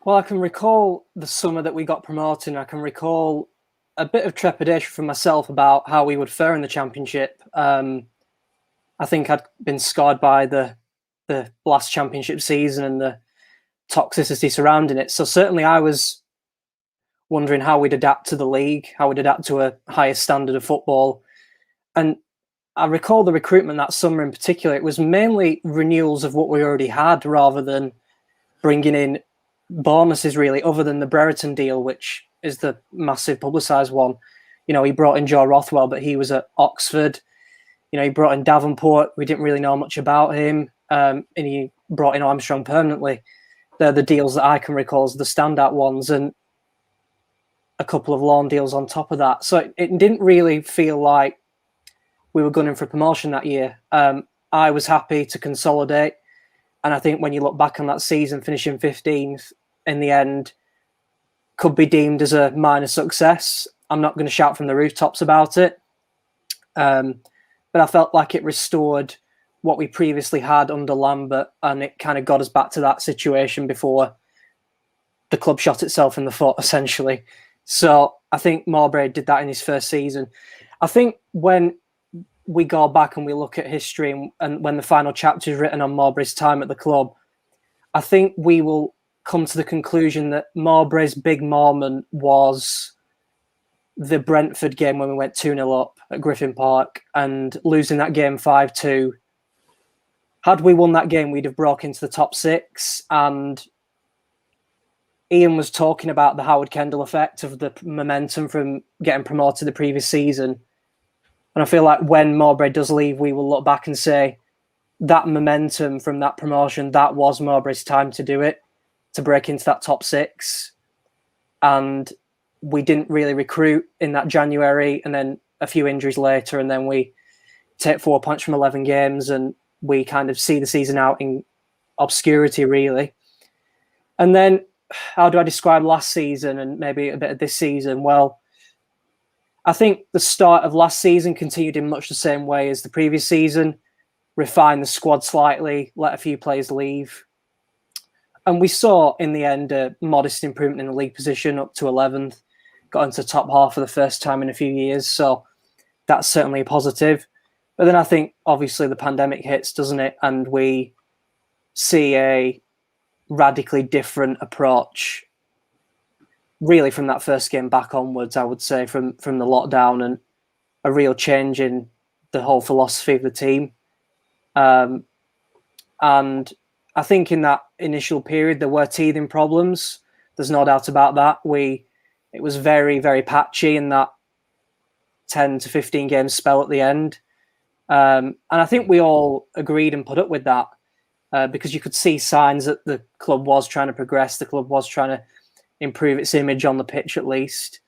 Well, I can recall the summer that we got promoted, and I can recall a bit of trepidation from myself about how we would fare in the championship. I think I'd been scarred by the last championship season and the toxicity surrounding it. So certainly I was wondering how we'd adapt to the league, how we'd adapt to a higher standard of football. And I recall the recruitment that summer in particular, it was mainly renewals of what we already had rather than bringing in bonuses, really, other than the Brereton deal, which is the massive publicised one. He brought in Joe Rothwell, but he was at Oxford. He brought in Davenport. We didn't really know much about him. And he brought in Armstrong permanently. They're the deals that I can recall as the standout ones, and a couple of loan deals on top of that. So it didn't really feel like we were gunning for promotion that year. I was happy to consolidate. And I think when you look back on that season, finishing 15th in the end could be deemed as a minor success. I'm not going to shout from the rooftops about it. But I felt like it restored what we previously had under Lambert, and it kind of got us back to that situation before the club shot itself in the foot, essentially. So I think Mowbray did that in his first season. I think when we go back and we look at history and when the final chapter is written on Mowbray's time at the club, I think we will come to the conclusion that Mowbray's big moment was the Brentford game when we went 2-0 up at Griffin Park and losing that game 5-2. Had we won that game, we'd have broke into the top 6. And Ian was talking about the 𝐏𝐻𝐾𝐂 effect of the momentum from getting promoted the previous season. And I feel like when Mowbray does leave, we will look back and say that momentum from that promotion, that was Mowbray's time to do it, to break into that top 6. And we didn't really recruit in that January, and then a few injuries later, and then we take 4 points from 11 games, and we kind of see the season out in obscurity, really. And then how do I describe last season and maybe a bit of this season? Well, I think the start of last season continued in much the same way as the previous season, refined the squad slightly, let a few players leave. And we saw in the end a modest improvement in the league position up to 11th, got into the top half for the first time in a few years. So that's certainly a positive. But then I think obviously the pandemic hits, doesn't it? And we see a radically different approach really from that first game back onwards, I would say, from the lockdown, and a real change in the whole philosophy of the team. And I think in that initial period, there were teething problems. There's no doubt about that. It was very, very patchy in that 10 to 15 game spell at the end. And I think we all agreed and put up with that because you could see signs that the club was trying to progress. The club was trying to improve its image on the pitch, at least.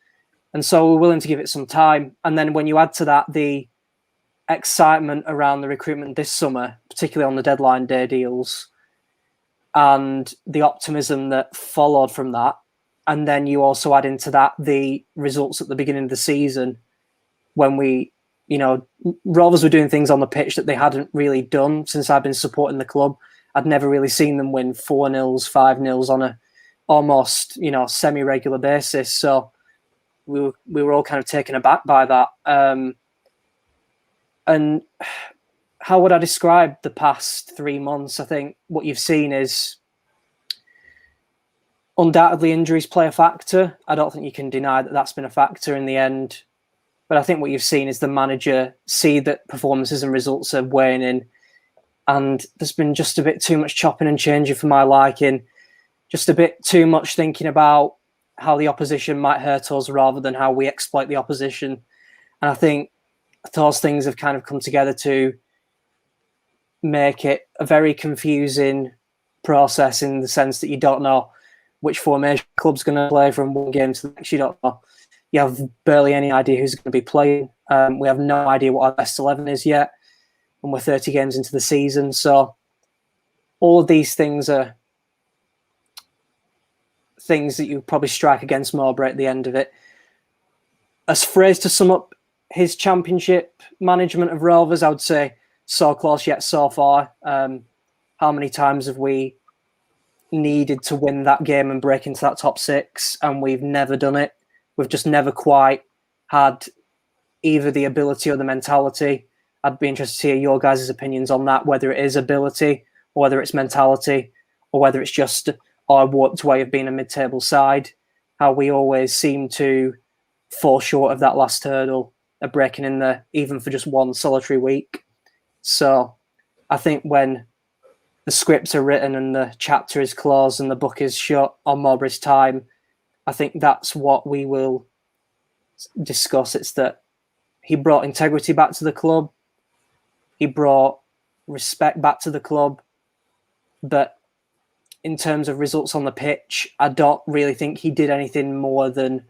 And so we're willing to give it some time. And then when you add to that the excitement around the recruitment this summer, particularly on the deadline day deals, and the optimism that followed from that, and then you also add into that the results at the beginning of the season when Rovers were doing things on the pitch that they hadn't really done since I've been supporting the club. I'd never really seen them win 4-0s, 5-0s on a almost, semi-regular basis. So we were all kind of taken aback by that. And how would I describe the past 3 months? I think what you've seen is undoubtedly injuries play a factor. I don't think you can deny that that's been a factor in the end. But I think what you've seen is the manager see that performances and results are waning. And there's been just a bit too much chopping and changing for my liking. Just a bit too much thinking about how the opposition might hurt us rather than how we exploit the opposition. And I think those things have kind of come together to make it a very confusing process in the sense that you don't know which formation the club's going to play from one game to the next. You don't know. You have barely any idea who's going to be playing. We have no idea what our best 11 is yet, and we're 30 games into the season. So all of these things are things that you probably strike against Mowbray at the end of it. As phrase to sum up his championship management of Rovers, I would say so close yet so far. How many times have we needed to win that game and break into that top 6, and we've never done it? We've just never quite had either the ability or the mentality. I'd be interested to hear your guys' opinions on that, whether it is ability or whether it's mentality or whether it's just our warped way of being a mid-table side, how we always seem to fall short of that last hurdle of breaking in there, even for just one solitary week. So I think when the scripts are written and the chapter is closed and the book is shut on Mowbray's time, I think that's what we will discuss. It's that he brought integrity back to the club. He brought respect back to the club. But in terms of results on the pitch, I don't really think he did anything more than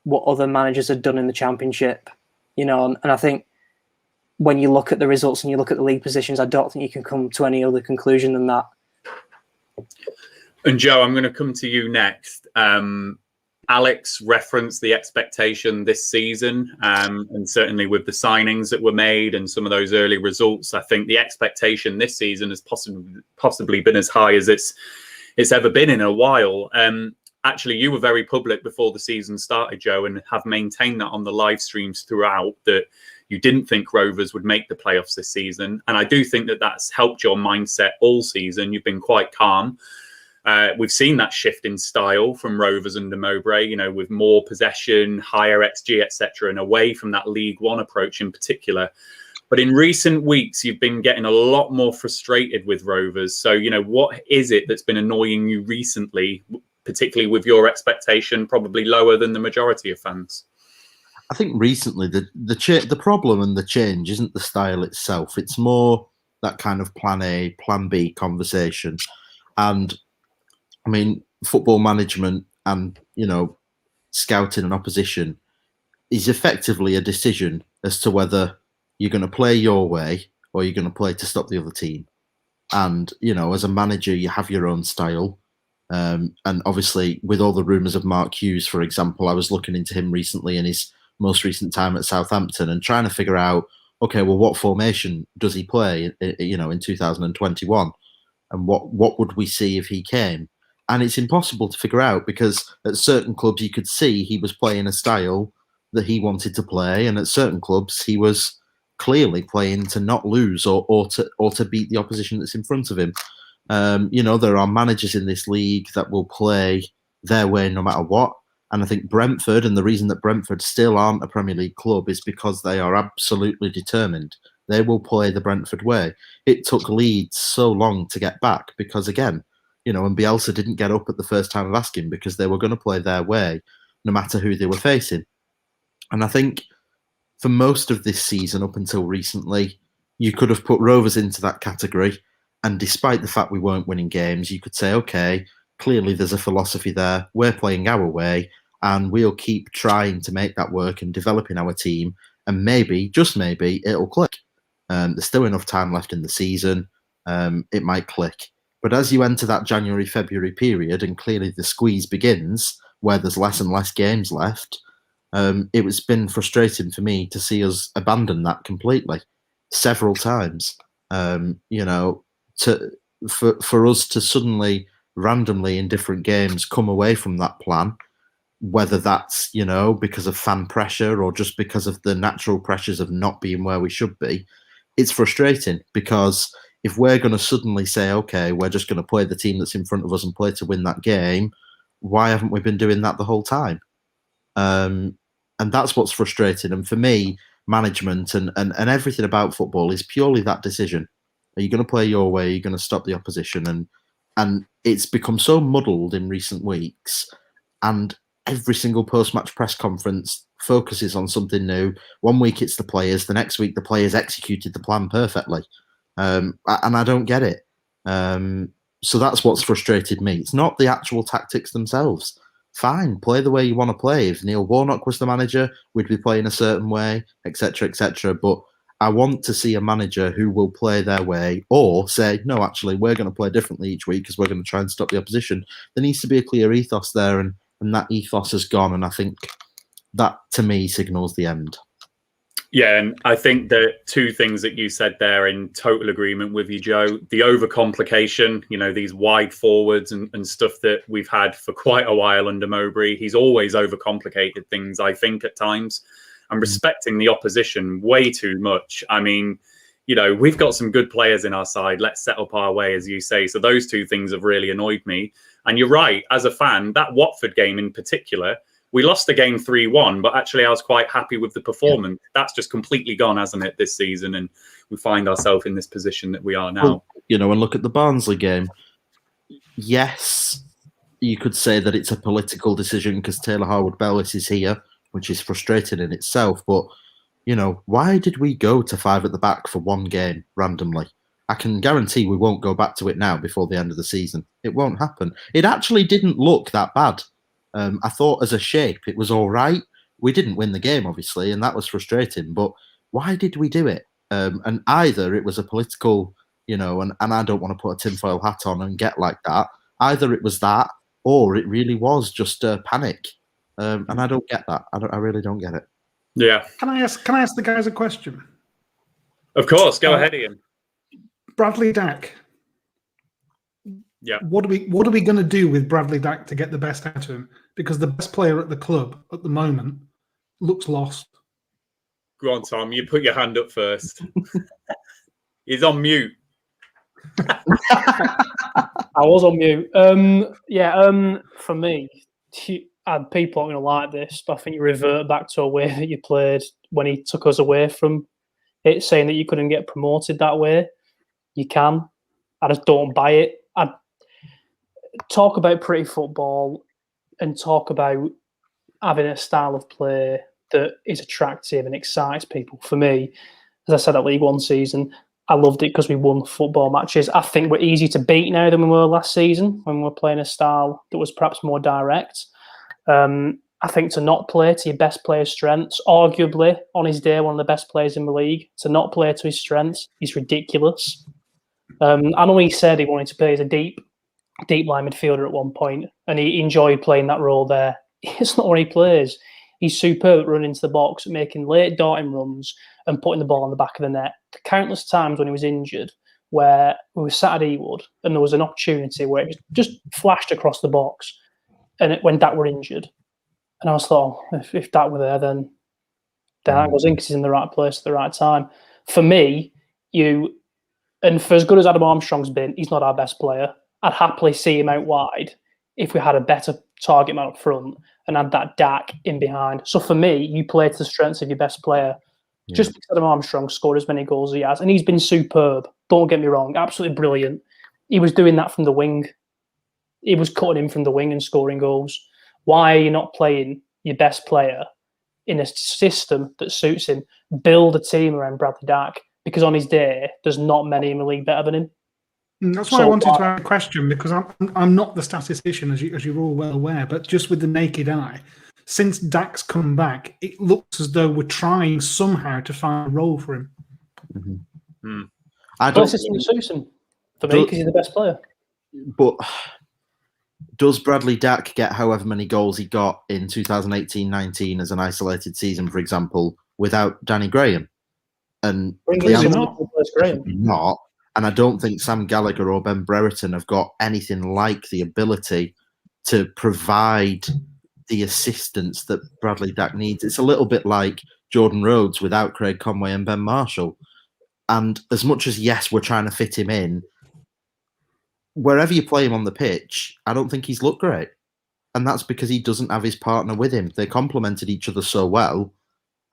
what other managers had done in the Championship. And I think when you look at the results and you look at the league positions, I don't think you can come to any other conclusion than that. And Joe, I'm going to come to you next. Alex referenced the expectation this season, and certainly with the signings that were made and some of those early results, I think the expectation this season has possibly been as high as it's ever been in a while. actually, you were very public before the season started, Joe, and have maintained that on the live streams throughout, that you didn't think Rovers would make the playoffs this season. And I do think that that's helped your mindset all season. You've been quite calm. We've seen that shift in style from Rovers under Mowbray, you know, with more possession, higher XG, etc., and away from that League One approach in particular. But in recent weeks, you've been getting a lot more frustrated with Rovers. So, you know, what is it that's been annoying you recently, particularly with your expectation probably lower than the majority of fans? I think recently the problem and the change isn't the style itself. It's more that kind of plan A, plan B conversation. And I mean, football management and, you know, scouting an opposition is effectively a decision as to whether you're going to play your way or you're going to play to stop the other team. And, you know, as a manager, you have your own style. And obviously, with all the rumours of Mark Hughes, for example, I was looking into him recently in his most recent time at Southampton and trying to figure out, okay, well, what formation does he play, you know, in 2021? And what would we see if he came? And it's impossible to figure out, because at certain clubs you could see he was playing a style that he wanted to play, and at certain clubs he was clearly playing to not lose or to beat the opposition that's in front of him. You know, there are managers in this league that will play their way no matter what. And I think Brentford, and the reason that Brentford still aren't a Premier League club is because they are absolutely determined. They will play the Brentford way. It took Leeds so long to get back because, again, you know, and Bielsa didn't get up at the first time of asking because they were going to play their way no matter who they were facing. And I think for most of this season up until recently, you could have put Rovers into that category. And despite the fact we weren't winning games, you could say, okay, clearly there's a philosophy there. We're playing our way and we'll keep trying to make that work and developing our team. And maybe, just maybe, it'll click. There's still enough time left in the season. It might click. But as you enter that January, February period, and clearly the squeeze begins, where there's less and less games left, it was been frustrating for me to see us abandon that completely several times. You know, for us to suddenly, randomly in different games, come away from that plan, whether that's, you know, because of fan pressure or just because of the natural pressures of not being where we should be, it's frustrating, because if we're going to suddenly say, okay, we're just going to play the team that's in front of us and play to win that game, why haven't we been doing that the whole time? And that's what's frustrating. And for me, management and everything about football is purely that decision. Are you going to play your way? Are you going to stop the opposition? And it's become so muddled in recent weeks. And every single post-match press conference focuses on something new. One week it's the players. The next week the players executed the plan perfectly. And I don't get it. So that's what's frustrated me. It's not the actual tactics themselves. Fine, play the way you want to play. If Neil Warnock was the manager, we'd be playing a certain way, etc., etc. But I want to see a manager who will play their way, or say, no, actually, we're going to play differently each week because we're going to try and stop the opposition. There needs to be a clear ethos there, and that ethos has gone. And I think that, to me, signals the end. Yeah, and I think the two things that you said there, in total agreement with you, Joe. The overcomplication, you know, these wide forwards and stuff that we've had for quite a while under Mowbray. He's always overcomplicated things, I think, at times, and respecting the opposition way too much. I mean, you know, we've got some good players in our side. Let's set up our way, as you say. So those two things have really annoyed me. And you're right, as a fan, that Watford game in particular, we lost the game 3-1, but actually I was quite happy with the performance. Yeah. That's just completely gone, hasn't it, this season? And we find ourselves in this position that we are now. Well, you know, and look at the Barnsley game. Yes, you could say that it's a political decision because Taylor Harwood-Bellis is here, which is frustrating in itself. But, you know, why did we go to 5 at the back for one game randomly? I can guarantee we won't go back to it now before the end of the season. It won't happen. It actually didn't look that bad. I thought as a shape it was all right. We didn't win the game, obviously, and that was frustrating. But why did we do it? And either it was a political, you know, and I don't want to put a tinfoil hat on and get like that. Either it was that, or it really was just a panic. And I don't get that. I really don't get it. Yeah. Can I ask the guys a question? Of course. Go ahead, Ian. Bradley Dack. Yeah. What are we going to do with Bradley Dack to get the best out of him? Because the best player at the club at the moment looks lost. Go on, Tom. You put your hand up first. He's on mute. I was on mute. For me, people aren't going to like this, but I think you revert back to a way that you played when he took us away from it, saying that you couldn't get promoted that way. You can. I just don't buy it. I talk about pretty football and talk about having a style of play that is attractive and excites people. For me, as I said at League One season, I loved it because we won football matches. I think we're easier to beat now than we were last season when we were playing a style that was perhaps more direct. I think to not play to your best player's strengths, arguably on his day one of the best players in the league, to not play to his strengths is ridiculous. I know he said he wanted to play as a deep line midfielder at one point, and he enjoyed playing that role there. It's not what he plays. He's superb at running into the box, making late darting runs and putting the ball on the back of the net. The countless times when he was injured, where we were sat at Ewood and there was an opportunity where it just flashed across the box, and when Dak were injured, and I was thought, if Dak were there, then that goes in because he's in the right place at the right time. For me, and for as good as Adam Armstrong's been, he's not our best player. I'd happily see him out wide if we had a better target man up front and had that Dak in behind. So for me, you play to the strengths of your best player. Yeah. Just because Adam Armstrong scored as many goals as he has, and he's been superb. Don't get me wrong, absolutely brilliant. He was doing that from the wing. He was cutting in from the wing and scoring goals. Why are you not playing your best player in a system that suits him? Build a team around Bradley Dack, because on his day, there's not many in the league better than him. That's why I wanted to ask a question, because I'm not the statistician, as you're all well aware, but just with the naked eye, since Dak's come back, it looks as though we're trying somehow to find a role for him. Mm-hmm. The system suits him for me because he's the best player. But does Bradley Dack get however many goals he got in 2018-19 as an isolated season, for example, without Danny Graham? And not. And I don't think Sam Gallagher or Ben Brereton have got anything like the ability to provide the assistance that Bradley Dack needs. It's a little bit like Jordan Rhodes without Craig Conway and Ben Marshall. And as much as, yes, we're trying to fit him in, wherever you play him on the pitch, I don't think he's looked great. And that's because he doesn't have his partner with him. They complemented each other so well.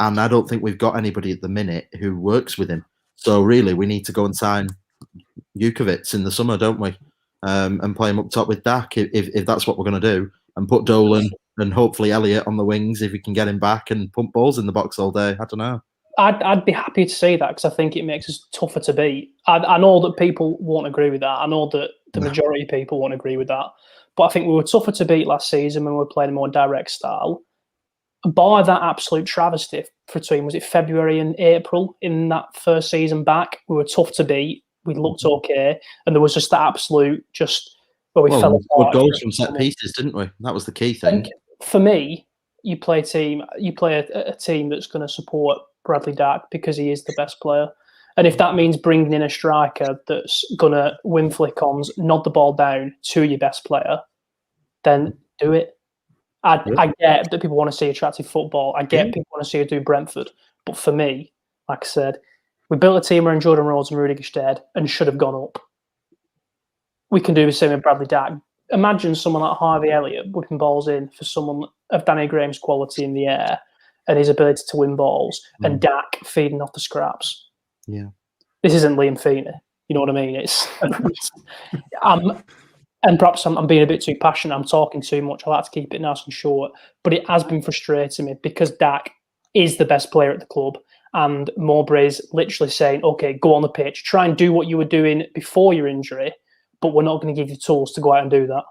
And I don't think we've got anybody at the minute who works with him. So really, we need to go and sign 𝐂𝐬𝐃 in the summer, don't we? And play him up top with Dack if that's what we're going to do. And put Dolan and hopefully Elliott on the wings if we can get him back and pump balls in the box all day. I don't know. I'd be happy to say that because I think it makes us tougher to beat. I know that people won't agree with that. I know that the majority of people won't agree with that. But I think we were tougher to beat last season when we were playing a more direct style. Bar that absolute travesty between, was it February and April in that first season back, we were tough to beat. We looked okay. And there was just that absolute where we fell apart. We goals from set pieces, didn't we? That was the key thing. And for me, you play a team that's going to support Bradley Dack because he is the best player. And if that means bringing in a striker that's going to win flick-ons, nod the ball down to your best player, then do it. I get that people want to see attractive football. I get people want to see it do Brentford. But for me, like I said, we built a team around Jordan Rhodes and Rudy Gestede and should have gone up. We can do the same with Bradley Dack. Imagine someone like Harvey Elliott whipping balls in for someone of Danny Graham's quality in the air and his ability to win balls, and Dack feeding off the scraps. Yeah, this isn't Liam Feeney. You know what I mean? It's and perhaps I'm being a bit too passionate. I'm talking too much. I like to keep it nice and short, but it has been frustrating me because Dack is the best player at the club, and Mowbray's literally saying, "Okay, go on the pitch, try and do what you were doing before your injury, but we're not going to give you tools to go out and do that."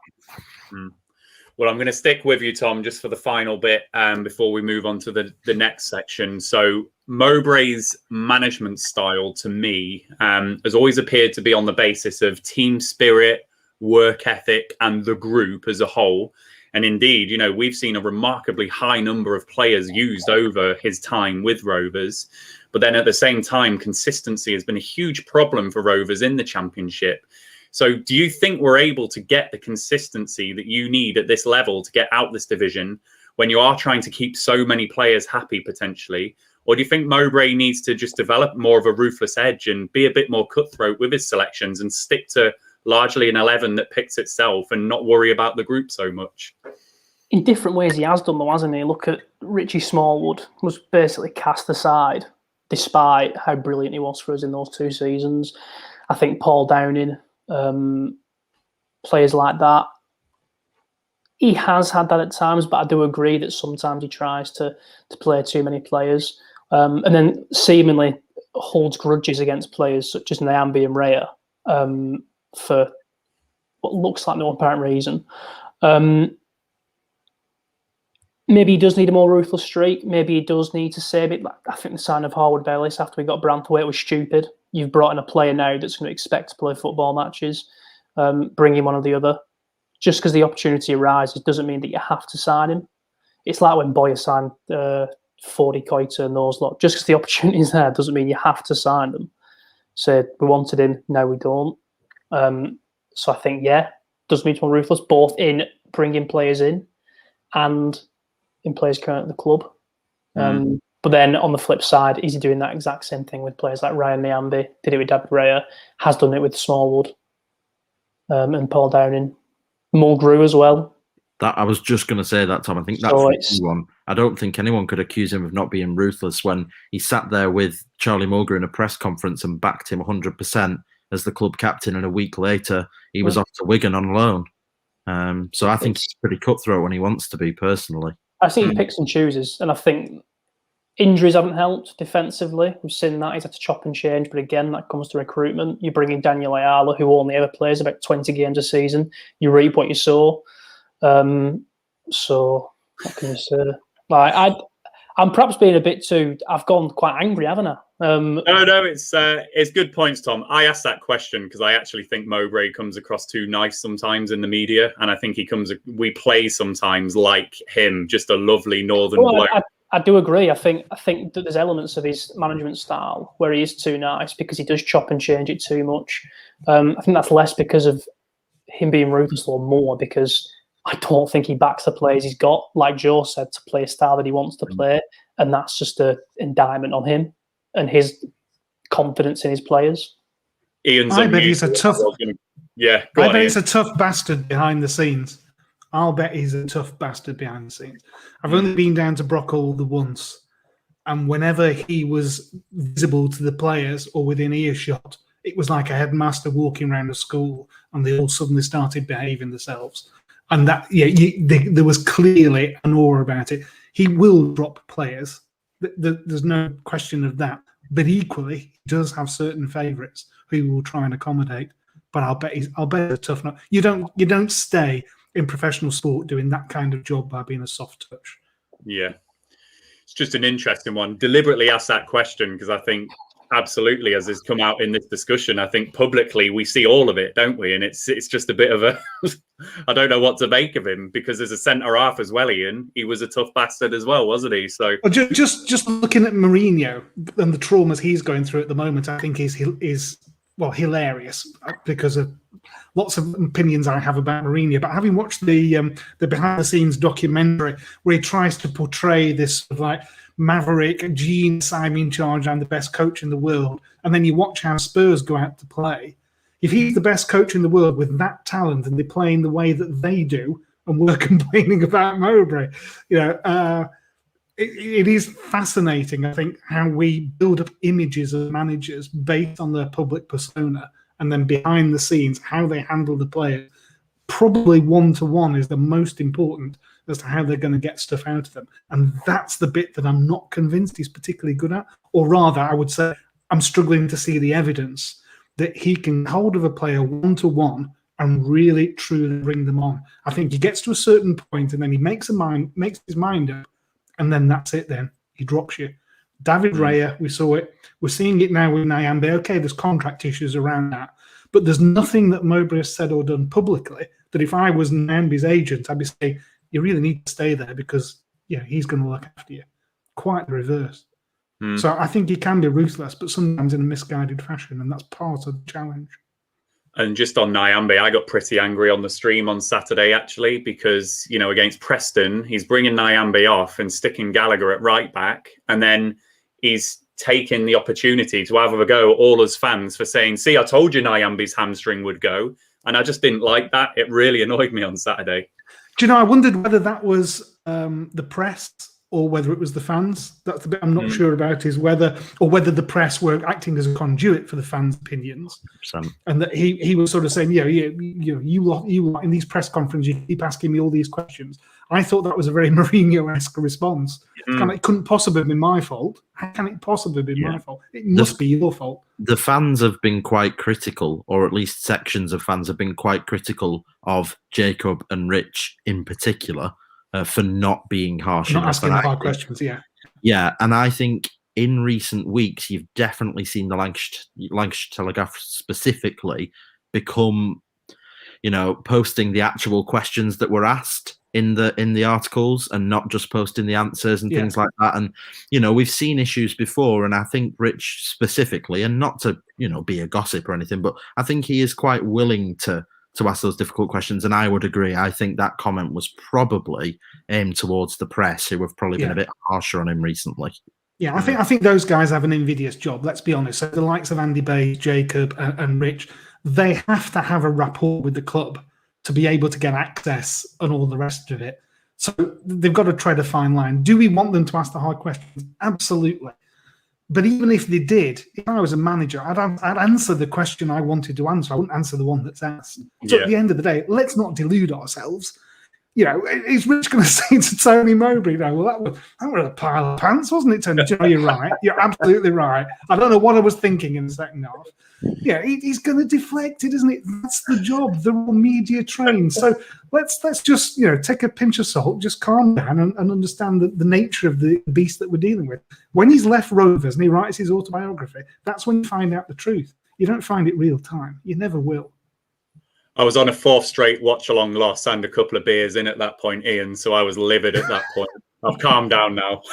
Well, I'm going to stick with you, Tom, just for the final bit before we move on to the next section. So Mowbray's management style, to me, has always appeared to be on the basis of team spirit, work ethic, and the group as a whole. And indeed, you know, we've seen a remarkably high number of players used over his time with Rovers. But then at the same time, consistency has been a huge problem for Rovers in the Championship. So do you think we're able to get the consistency that you need at this level to get out this division when you are trying to keep so many players happy potentially? Or do you think Mowbray needs to just develop more of a ruthless edge and be a bit more cutthroat with his selections and stick to largely an 11 that picks itself and not worry about the group so much? In different ways he has done though, hasn't he? Look at Richie Smallwood, was basically cast aside despite how brilliant he was for us in those 2 seasons. I think Paul Downing, players like that, he has had that at times, but I do agree that sometimes he tries to play too many players, and then seemingly holds grudges against players such as Nyambe and Raya for what looks like no apparent reason. Maybe he does need a more ruthless streak. Maybe he does need to save it. I think the sign of Harwood Bellis after we got Branthwaite was stupid. You've brought in a player now that's going to expect to play football matches. Bring him one or the other. Just because the opportunity arises doesn't mean that you have to sign him. It's like when Boyer signed Fordy, Coiter and those lot. Just because the opportunity is there doesn't mean you have to sign them. So we wanted him, now we don't. So I think, does need more ruthless, both in bringing players in and in players current at the club. But then on the flip side, is he doing that exact same thing with players like Ryan Nyambe, did it with David Raya, has done it with Smallwood and Paul Downing. Mulgrew as well. That I was just going to say that, Tom. I think that's the one. I don't think anyone could accuse him of not being ruthless when he sat there with Charlie Mulgrew in a press conference and backed him 100% as the club captain, and a week later he was off to Wigan on loan. So I think he's pretty cutthroat when he wants to be, personally. I think he picks and chooses, and I think injuries haven't helped defensively. We've seen that. He's had to chop and change, but again, that comes to recruitment. You bring in Daniel Ayala, who only ever plays about 20 games a season. You reap what you sow. So what can you say? Like, I'm perhaps being a bit too. I've gone quite angry, haven't I? No, it's good points, Tom. I asked that question because I actually think Mowbray comes across too nice sometimes in the media, and I think we play sometimes like him, just a lovely northern bloke. I do agree. I think that there's elements of his management style where he is too nice because he does chop and change it too much. I think that's less because of him being ruthless, or more because I don't think he backs the players he's got, like Joe said, to play a style that he wants to play, and that's just an indictment on him and his confidence in his players. I bet he's a tough. Yeah, I bet he's a tough bastard behind the scenes. I'll bet he's a tough bastard behind the scenes. I've only been down to Brockall once, and whenever he was visible to the players or within earshot, it was like a headmaster walking around a school, and they all suddenly started behaving themselves. And that, there was clearly an aura about it. He will drop players. There's no question of that. But equally, he does have certain favourites who he will try and accommodate. But I'll bet he's a tough nut. You don't stay in professional sport doing that kind of job by being a soft touch. Yeah. It's just an interesting one. Deliberately asked that question because I think absolutely, as has come out in this discussion, I think publicly we see all of it, don't we? And it's just a bit of a I don't know what to make of him, because as a centre half as well, Ian, he was a tough bastard as well, wasn't he? So just looking at Mourinho and the traumas he's going through at the moment, I think is hilarious because of lots of opinions I have about Mourinho. But having watched the behind the scenes documentary where he tries to portray this sort of like maverick genius, I'm in charge, I'm the best coach in the world, and then you watch how Spurs go out to play. If he's the best coach in the world with that talent and they're playing the way that they do, and we're complaining about Mowbray, it is fascinating, I think, how we build up images of managers based on their public persona, and then behind the scenes, how they handle the players. Probably one-to-one is the most important as to how they're going to get stuff out of them. And that's the bit that I'm not convinced he's particularly good at. Or rather, I would say I'm struggling to see the evidence that he can hold of a player one-to-one and really, truly bring them on. I think he gets to a certain point and then he makes his mind up, and then that's it then. He drops you. David Raya, we saw it. We're seeing it now with Nyambe. Okay, there's contract issues around that. But there's nothing that Mowbray has said or done publicly that if I was Nyambe's agent, I'd be saying, you really need to stay there because he's going to look after you. Quite the reverse. So I think he can be ruthless, but sometimes in a misguided fashion, and that's part of the challenge. And just on Nyambe, I got pretty angry on the stream on Saturday, actually, because, you know, against Preston, he's bringing Nyambe off and sticking Gallagher at right back. And then he's taking the opportunity to have a go at all us fans for saying, see, I told you Nyambe's hamstring would go. And I just didn't like that. It really annoyed me on Saturday. Do you know, I wondered whether that was the press or whether it was the fans. That's the bit I'm not sure about, is whether the press were acting as a conduit for the fans' opinions. 100%. And that he was sort of saying, you lot in these press conferences, you keep asking me all these questions. I thought that was a very Mourinho-esque response. It couldn't possibly be my fault. How can it possibly be my fault? It must be your fault. The fans have been quite critical, or at least sections of fans have been quite critical of Jacob and Rich in particular, for not being harsh enough. Not asking the hard questions, Yeah, and I think in recent weeks, you've definitely seen the Lancashire Telegraph specifically become, you know, posting the actual questions that were asked in the articles and not just posting the answers and things like that. And, you know, we've seen issues before, and I think Rich specifically, and not to, you know, be a gossip or anything, but I think he is quite willing to ask those difficult questions. And I would agree. I think that comment was probably aimed towards the press, who have probably been a bit harsher on him recently. Yeah, I think those guys have an invidious job, let's be honest. So the likes of Andy Bay, Jacob and Rich, they have to have a rapport with the club to be able to get access and all the rest of it. So they've got to tread a fine line. Do we want them to ask the hard questions? Absolutely. But even if they did, if I was a manager, I'd answer the question I wanted to answer. I wouldn't answer the one that's asked. So at the end of the day, let's not delude ourselves. You know, is Rich going to say to Tony Mowbray, no, well, that was a pile of pants, wasn't it, Tony? You know, you're right. You're absolutely right. I don't know what I was thinking in the second half. Yeah, he's going to deflect it, isn't it? That's the job. They're all media trained. So let's just, you know, take a pinch of salt, just calm down and understand the nature of the beast that we're dealing with. When he's left Rovers and he writes his autobiography, that's when you find out the truth. You don't find it real time. You never will. I was on a 4th straight watch-along loss and a couple of beers in at that point, Ian, so I was livid at that point. I've calmed down now.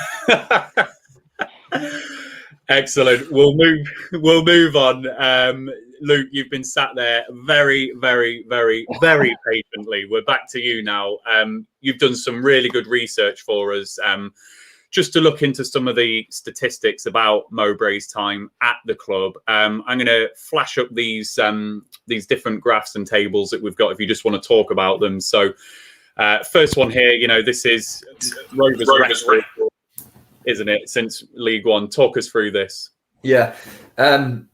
Excellent. We'll move on. Luke, you've been sat there very, very, very, very patiently. We're back to you now. You've done some really good research for us, just to look into some of the statistics about Mowbray's time at the club. I'm going to flash up these different graphs and tables that we've got if you just want to talk about them. So first one here, you know, this is Rovers record, isn't it, since League One? Talk us through this. Yeah. I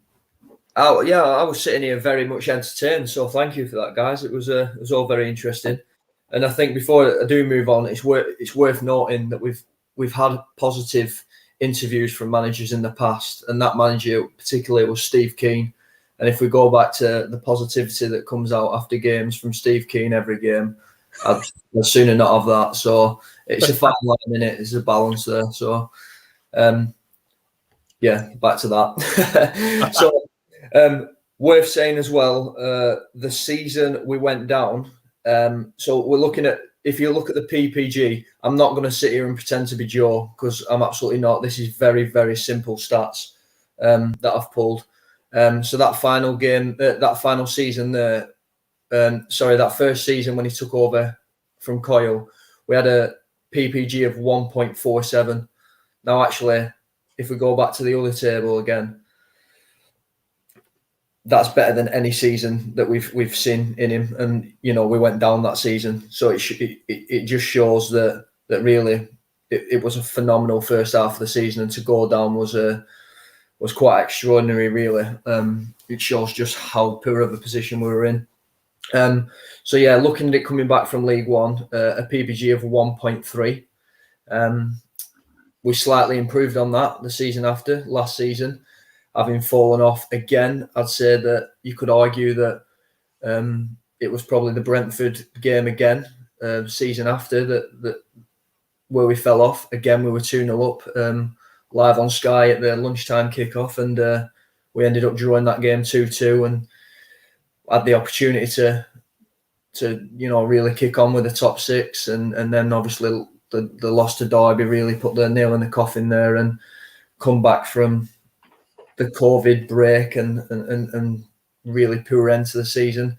was sitting here very much entertained, so thank you for that, guys. It was all very interesting. And I think before I do move on, it's worth noting that we've had positive interviews from managers in the past, and that manager particularly was Steve Keane. And if we go back to the positivity that comes out after games from Steve Keane every game, I'd sooner not have that. So it's a fine line in it. There's a balance there. So, back to that. So, worth saying as well, the season we went down. So we're looking at, if you look at the PPG, I'm not going to sit here and pretend to be Joe, because I'm absolutely not. This is very, very simple stats that I've pulled. So that final game, that final season there, that first season when he took over from 𝐂𝐲, we had a PPG of 1.47. Now, actually, if we go back to the other table again, that's better than any season that we've seen in him. And, you know, we went down that season. So it just shows that really it was a phenomenal first half of the season, and to go down was quite extraordinary, really. It shows just how poor of a position we were in. Looking at it coming back from League One, a PPG of 1.3. We slightly improved on that the season after, last season. Having fallen off again, I'd say that you could argue that it was probably the Brentford game again, season after, that where we fell off. Again, we were 2-0 up, live on Sky at the lunchtime kickoff, and we ended up drawing that game 2-2, and had the opportunity to really kick on with the top six, and then obviously the loss to Derby really put the nail in the coffin there, and come back from the COVID break and really poor end to the season.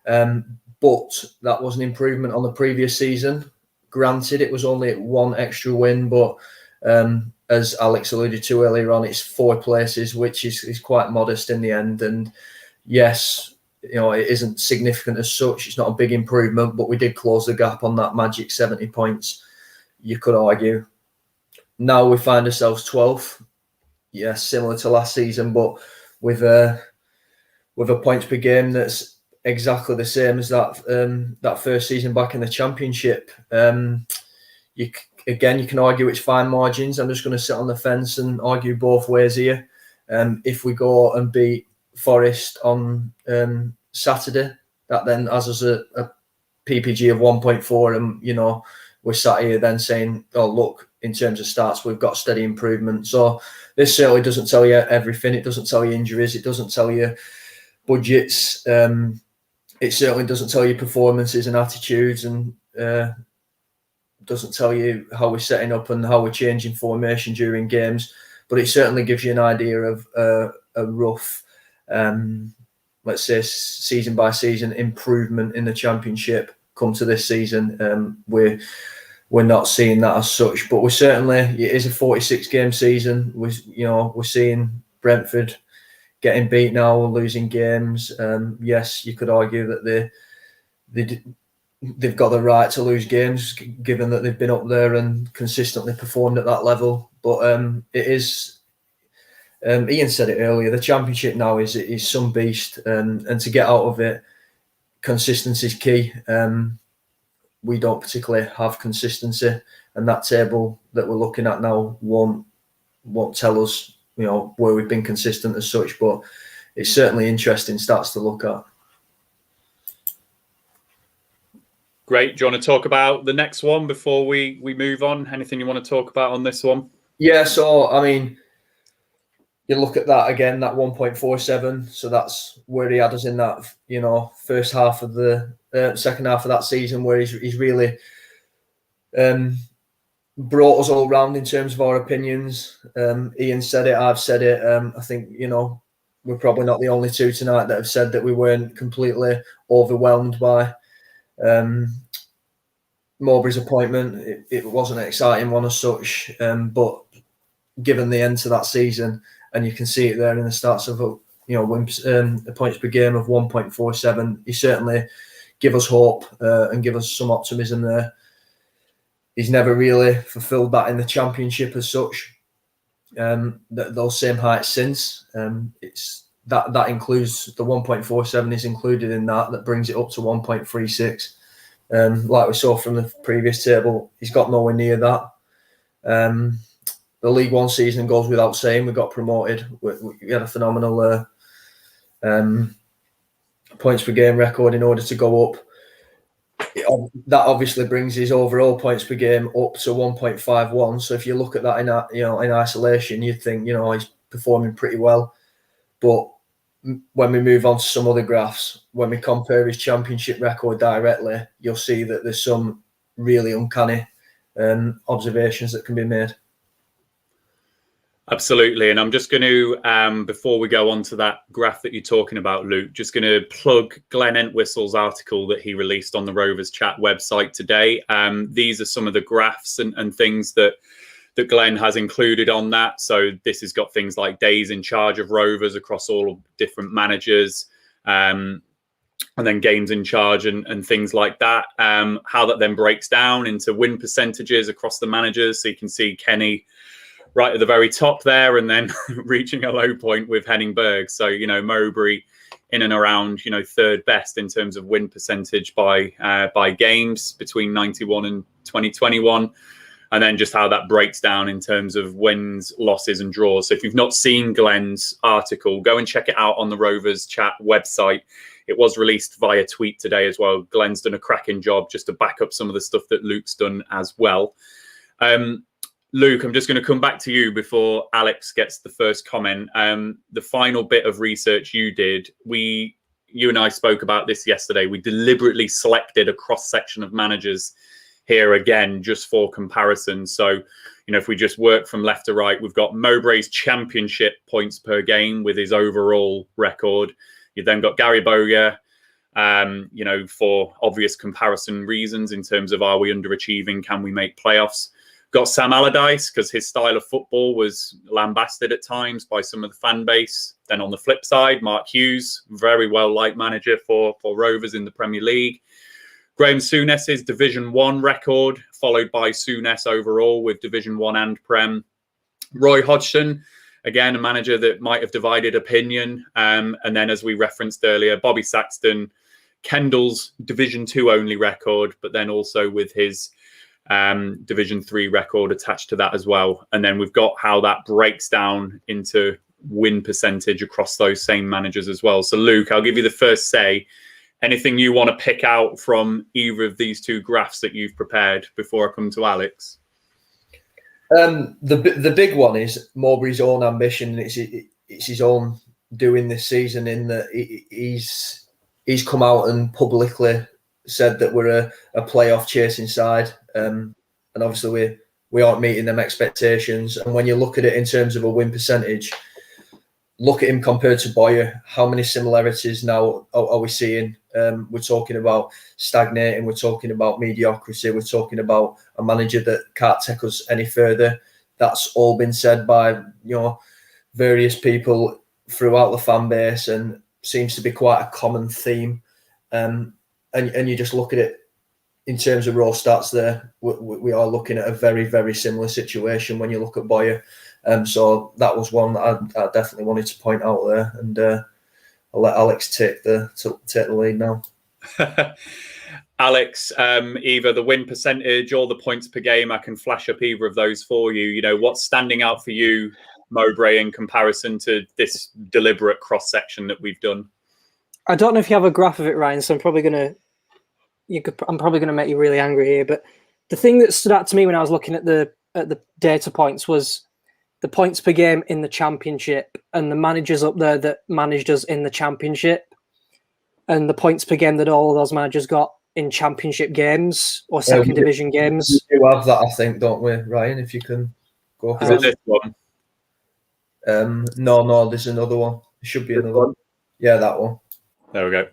But that was an improvement on the previous season. Granted, it was only one extra win, but as Alex alluded to earlier on, it's 4 places, which is quite modest in the end. And yes, you know, it isn't significant as such. It's not a big improvement, but we did close the gap on that magic 70 points, you could argue. Now we find ourselves 12th. Yes, similar to last season, but with a points per game that's exactly the same as that first season back in the Championship. You can argue it's fine margins. I'm just going to sit on the fence and argue both ways here. If we go and beat Forest on Saturday, that then has us a PPG of 1.4, and you know, we're sat here then saying, oh look, in terms of stats, we've got steady improvement. So this certainly doesn't tell you everything. It doesn't tell you injuries. It doesn't tell you budgets. It certainly doesn't tell you performances and attitudes, and doesn't tell you how we're setting up and how we're changing formation during games. But it certainly gives you an idea of a rough, let's say, season by season improvement in the Championship come to this season. We're not seeing that as such, but we're certainly, it is a 46 game season. We're seeing Brentford getting beat now, losing games. Yes, you could argue that they've got the right to lose games, given that they've been up there and consistently performed at that level. But it is, Ian said it earlier, the Championship now is some beast, and to get out of it, consistency is key. We don't particularly have consistency, and that table that we're looking at now won't tell us, you know, where we've been consistent as such. But it's certainly interesting stats to look at. Great. Do you want to talk about the next one before we move on? Anything you want to talk about on this one? Yeah, so I mean, you look at that again, that 1.47. So that's where he had us in that, you know, first half of the second half of that season, where he's really brought us all round in terms of our opinions. Ian said it, I've said it. I think, you know, we're probably not the only two tonight that have said that we weren't completely overwhelmed by Mowbray's appointment. It wasn't an exciting one as such, but given the end to that season, and you can see it there in the stats of, you know, the points per game of 1.47, he certainly give us hope and give us some optimism there. He's never really fulfilled that in the Championship as such. Those same heights since. It's that includes the 1.47 is included in that brings it up to 1.36. Like we saw from the previous table, he's got nowhere near that. The League One season goes without saying. We got promoted. We had a phenomenal points per game record in order to go up. That obviously brings his overall points per game up to 1.51. So if you look at that in isolation, you'd think, you know, he's performing pretty well. But when we move on to some other graphs, when we compare his Championship record directly, you'll see that there's some really uncanny observations that can be made. Absolutely. And I'm just going to, before we go on to that graph that you're talking about, Luke, just going to plug Glenn Entwistle's article that he released on the Rovers Chat website today. These are some of the graphs and things that Glenn has included on that. So this has got things like days in charge of Rovers across all different managers, and then games in charge and things like that. How that then breaks down into win percentages across the managers. So you can see Kenny right at the very top there, and then reaching a low point with Henning Berg. So, you know, Mowbray in and around, you know, third best in terms of win percentage by games between 91 and 2021. And then just how that breaks down in terms of wins, losses and draws. So if you've not seen Glenn's article, go and check it out on the Rovers Chat website. It was released via tweet today as well. Glenn's done a cracking job just to back up some of the stuff that Luke's done as well. Luke, I'm just going to come back to you before Alex gets the first comment. The final bit of research you did, you and I spoke about this yesterday. We deliberately selected a cross-section of managers here again, just for comparison. So, you know, if we just work from left to right, we've got Mowbray's Championship points per game with his overall record. You've then got Gary Bowyer, for obvious comparison reasons in terms of, are we underachieving? Can we make playoffs? Got Sam Allardyce, because his style of football was lambasted at times by some of the fan base. Then on the flip side, Mark Hughes, very well-liked manager for Rovers in the Premier League. Graham Souness's Division 1 record, followed by Souness overall with Division 1 and Prem. Roy Hodgson, again, a manager that might have divided opinion. And then, as we referenced earlier, Bobby Saxton, Kendall's Division 2 only record, but then also with his Division 3 record attached to that as well. And then we've got how that breaks down into win percentage across those same managers as well. So Luke, I'll give you the first say. Anything you want to pick out from either of these two graphs that you've prepared before I come to Alex? The big one is Mowbray's own ambition. It's his own doing this season, in that he's come out and publicly said that we're a playoff chasing side, and obviously we aren't meeting them expectations. And when you look at it in terms of a win percentage, look at him compared to Bowyer. How many similarities now are we seeing? We're talking about stagnating. We're talking about mediocrity. We're talking about a manager that can't take us any further. That's all been said by various people throughout the fan base, and seems to be quite a common theme. And you just look at it in terms of raw stats there. We are looking at a very, very similar situation when you look at Bowyer. So that was one that I definitely wanted to point out there, and I'll let Alex take the lead now. Alex, either the win percentage or the points per game, I can flash up either of those for you. What's standing out for you, Mowbray, in comparison to this deliberate cross section that we've done? I don't know if you have a graph of it, Ryan, so I'm probably gonna make you really angry here. But the thing that stood out to me when I was looking at the data points was the points per game in the Championship, and the managers up there that managed us in the Championship, and the points per game that all of those managers got in Championship games or second division games. We do have that, I think, don't we, Ryan? If you can go. Is it this one? No, there's another one. There should be another one. Yeah, that one. There we go.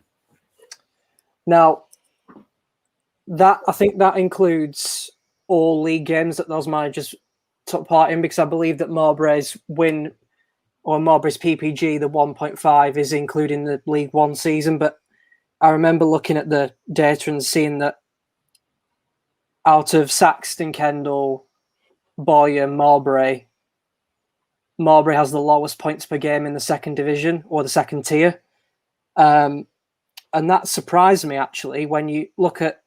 Now, I think that includes all league games that those managers took part in, because I believe that Mowbray's win, or Mowbray's PPG, the 1.5, is including the League One season. But I remember looking at the data and seeing that out of Saxton, Kendall, Bowyer, Mowbray has the lowest points per game in the second division or the second tier. And that surprised me, actually, when you look at,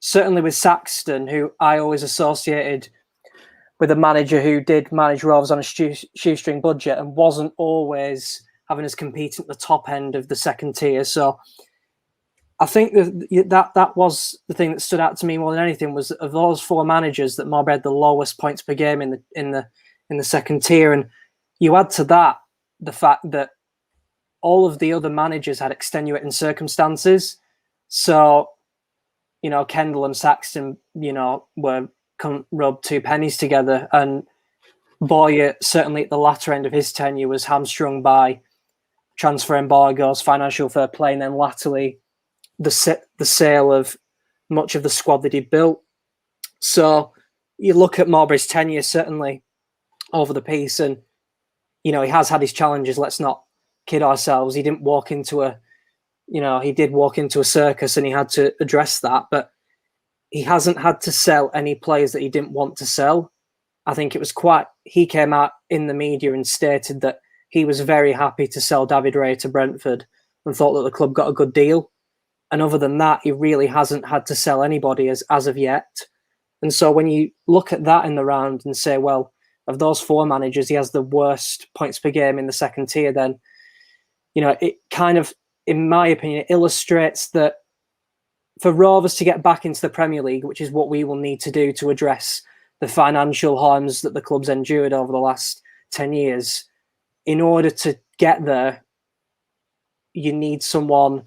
certainly with Saxton, who I always associated with a manager who did manage Rovers on a shoestring budget and wasn't always having us compete at the top end of the second tier. So I think that was the thing that stood out to me more than anything, was of those four managers that Mowbray had the lowest points per game in the second tier. And you add to that the fact that all of the other managers had extenuating circumstances. So, Kendall and Saxton, couldn't rub two pennies together. And Bowyer, certainly at the latter end of his tenure, was hamstrung by transfer embargoes, financial fair play, and then latterly the sale of much of the squad that he'd built. So you look at Mowbray's tenure, certainly over the piece, and he has had his challenges. Let's not kid ourselves. He didn't walk into he did walk into a circus, and he had to address that, but he hasn't had to sell any players that he didn't want to sell. I think he came out in the media and stated that he was very happy to sell David Raya to Brentford and thought that the club got a good deal. And other than that, he really hasn't had to sell anybody as of yet. And so when you look at that in the round and say, well, of those four managers, he has the worst points per game in the second tier, then, it kind of, in my opinion, it illustrates that for Rovers to get back into the Premier League, which is what we will need to do to address the financial harms that the club's endured over the last 10 years, in order to get there, you need someone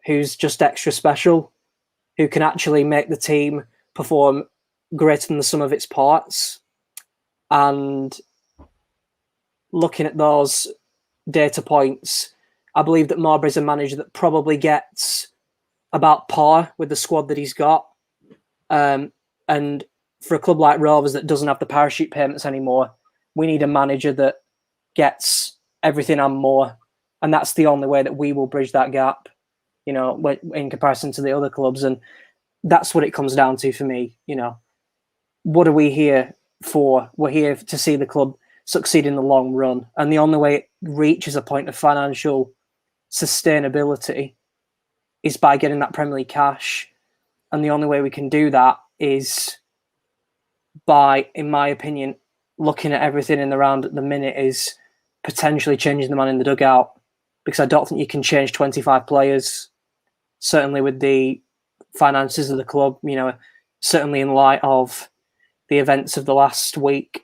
who's just extra special, who can actually make the team perform greater than the sum of its parts. And looking at those data points, I believe that Mowbray's a manager that probably gets about par with the squad that he's got. And for a club like Rovers that doesn't have the parachute payments anymore, we need a manager that gets everything and more. And that's the only way that we will bridge that gap, you know, in comparison to the other clubs. And that's what it comes down to for me. You know, what are we here for? We're here to see the club succeed in the long run. And the only way it reaches a point of financial sustainability is by getting that Premier League cash. And the only way we can do that is by, in my opinion, looking at everything in the round at the minute is potentially changing the man in the dugout, because I don't think you can change 25 players, certainly with the finances of the club, you know, certainly in light of the events of the last week.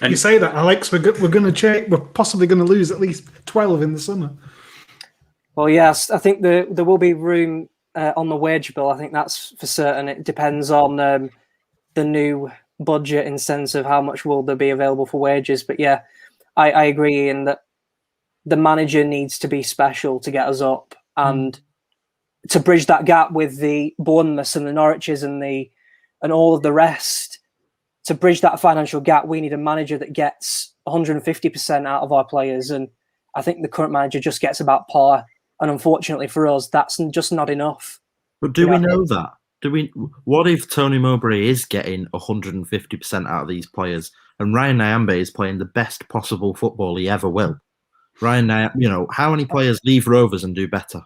And you say that, Alex, we're going to check. We're possibly going to lose at least 12 in the summer. Well, yes, I think there will be room on the wage bill. I think that's for certain. It depends on the new budget in sense of how much will there be available for wages. But yeah, I agree in that the manager needs to be special to get us up and to bridge that gap with the Bournemouths and the Norwiches and all of the rest. To bridge that financial gap, we need a manager that gets 150% out of our players. And I think the current manager just gets about par. And unfortunately for us, that's just not enough. But do we know that? What if Tony Mowbray is getting 150% out of these players and Ryan Nyambe is playing the best possible football he ever will? Ryan Nyambe, you know, how many players leave Rovers and do better?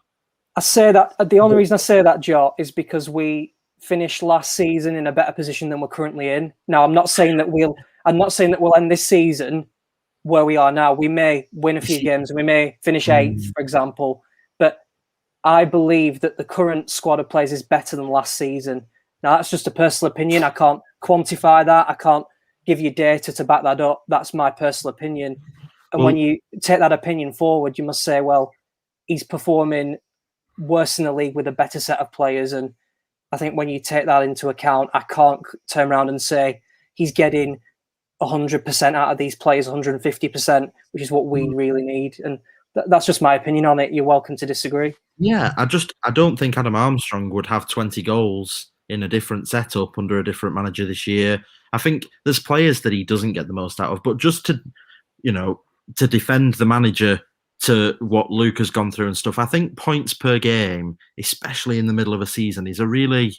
I say that the only reason I say that, Joe, is because we finished last season in a better position than we're currently in. Now, I'm not saying that we'll end this season where we are now. We may win a few games and we may finish 8th, for example. But I believe that the current squad of players is better than last season. Now, that's just a personal opinion. I can't quantify that. I can't give you data to back that up. That's my personal opinion. And when you take that opinion forward, you must say, well, he's performing worse in the league with a better set of players. And I think when you take that into account, I can't turn around and say he's getting 100% out of these players, 150%, which is what we really need. And that's just my opinion on it. You're welcome to disagree. Yeah, I don't think Adam Armstrong would have 20 goals in a different setup under a different manager this year. I think there's players that he doesn't get the most out of, but just to, you know, to defend the manager to what Luke has gone through and stuff, I think points per game, especially in the middle of a season, is a really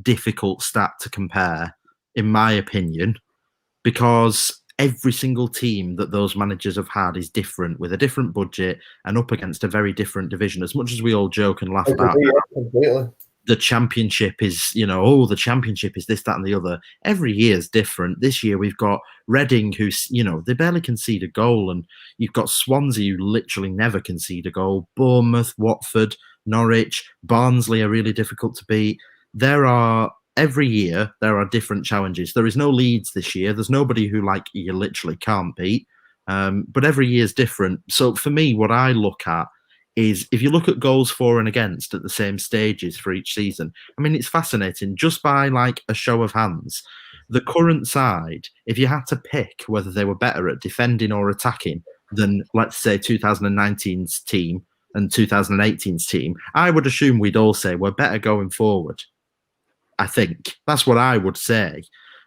difficult stat to compare, in my opinion, because every single team that those managers have had is different, with a different budget and up against a very different division. As much as we all joke and laugh about the championship is, you know, oh, the championship is this, that, and the other. Every year is different. This year we've got Reading, who's, you know, they barely concede a goal, and you've got Swansea, who literally never concede a goal. Bournemouth, Watford, Norwich, Barnsley are really difficult to beat. Every year there are different challenges. There is no Leeds this year. There's nobody who, like, you literally can't beat. But every year is different. So for me, what I look at is, if you look at goals for and against at the same stages for each season, I mean, it's fascinating. Just by like a show of hands, the current side, if you had to pick whether they were better at defending or attacking than, let's say, 2019's team and 2018's team, I would assume we'd all say we're better going forward. I think that's what I would say.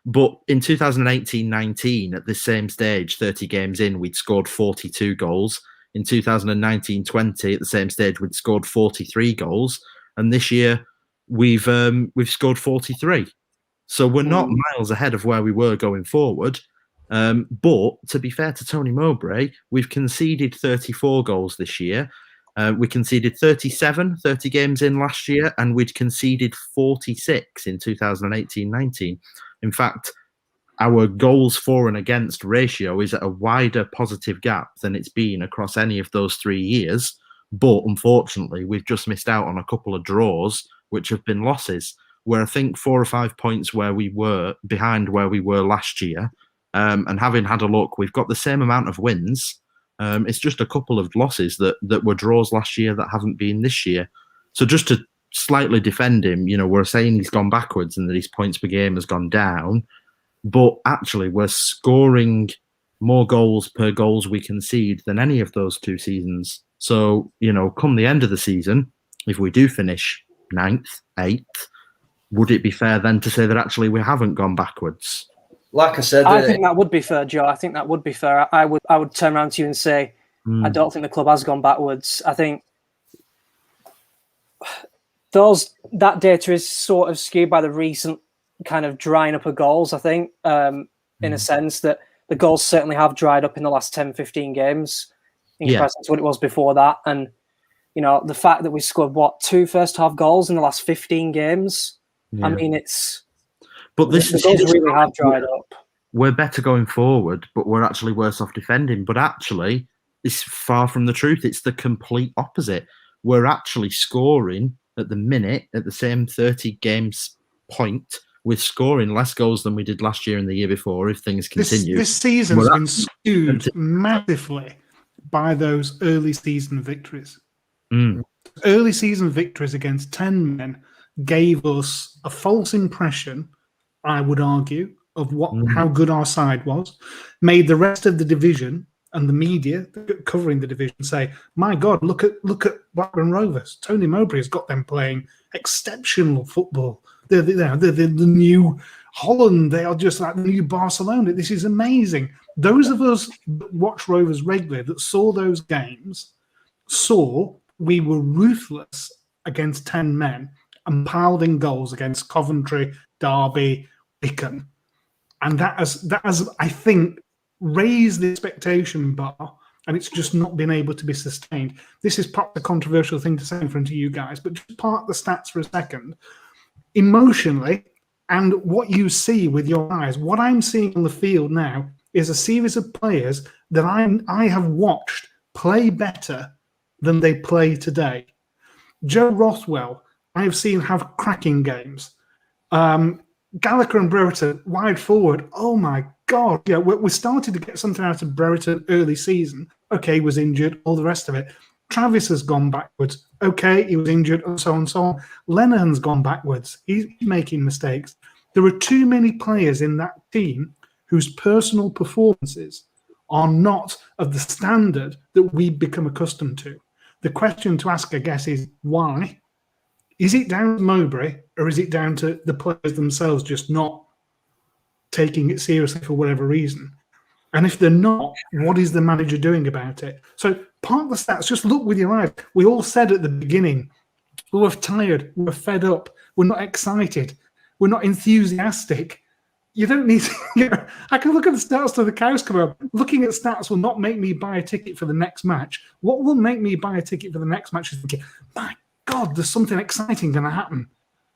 But in 2018-19, at this same stage, 30 games in, we'd scored 42 goals. In 2019-20, at the same stage, we'd scored 43 goals, and this year we've scored 43. So we're not miles ahead of where we were going forward. But to be fair to Tony Mowbray, we've conceded 34 goals this year. We conceded 37, 30 games in last year, and we'd conceded 46 in 2018-19. In fact, our goals for and against ratio is at a wider positive gap than it's been across any of those 3 years. But unfortunately, we've just missed out on a couple of draws, which have been losses, where I think 4 or 5 points where we were behind where we were last year. And having had a look, we've got the same amount of wins. It's just a couple of losses that were draws last year that haven't been this year. So just to slightly defend him, you know, we're saying he's gone backwards and that his points per game has gone down. But actually, we're scoring more goals per goals we concede than any of those 2 seasons. So, come the end of the season, if we do finish 9th, 8th, would it be fair then to say that actually we haven't gone backwards? Like I said, I think that would be fair, Joe. I think that would be fair. I would turn around to you and say, I don't think the club has gone backwards. I think that data is sort of skewed by the recent kind of drying up of goals, I think, in a sense that the goals certainly have dried up in the last 10, 15 games in comparison to what it was before that. And, the fact that we scored, 2 first-half goals in the last 15 games? Yeah. I mean, But the goals really have dried up. We're better going forward, but we're actually worse off defending. But actually, it's far from the truth. It's the complete opposite. We're actually scoring at the minute, at the same 30 games point, we're scoring less goals than we did last year and the year before if things continue. This season's been skewed massively by those early season victories. Early season victories against 10 men gave us a false impression, I would argue, of how good our side was, made the rest of the division and the media covering the division say, my God, look at Blackburn Rovers. Tony Mowbray has got them playing exceptional football. They're the new Holland. They are just like the new Barcelona. This is amazing. Those of us that watch Rovers regularly, that saw those games, saw we were ruthless against 10 men and piled in goals against Coventry, Derby, Wycombe. And that has, I think, raised the expectation bar, and it's just not been able to be sustained. This is perhaps a controversial thing to say in front of you guys, but just park the stats for a second. Emotionally, and what you see with your eyes, what I'm seeing on the field now is a series of players that I have watched play better than they play today. Joe Rothwell, I have seen have cracking games. Gallagher and Brereton, wide forward. Oh my God. Yeah, we started to get something out of Brereton early season. Okay, he was injured, all the rest of it. Travis has gone backwards. Okay, he was injured, and so on and so on. Lenihan's gone backwards. He's making mistakes. There are too many players in that team whose personal performances are not of the standard that we've become accustomed to. The question to ask, I guess, is why? Is it down to Mowbray, or is it down to the players themselves just not taking it seriously for whatever reason? And if they're not, what is the manager doing about it? So park the stats, just look with your eyes. We all said at the beginning, we're tired, we're fed up, we're not excited, we're not enthusiastic. You don't need to, I can look at the stats till the cows come home. Looking at stats will not make me buy a ticket for the next match. What will make me buy a ticket for the next match is thinking, my God, there's something exciting going to happen.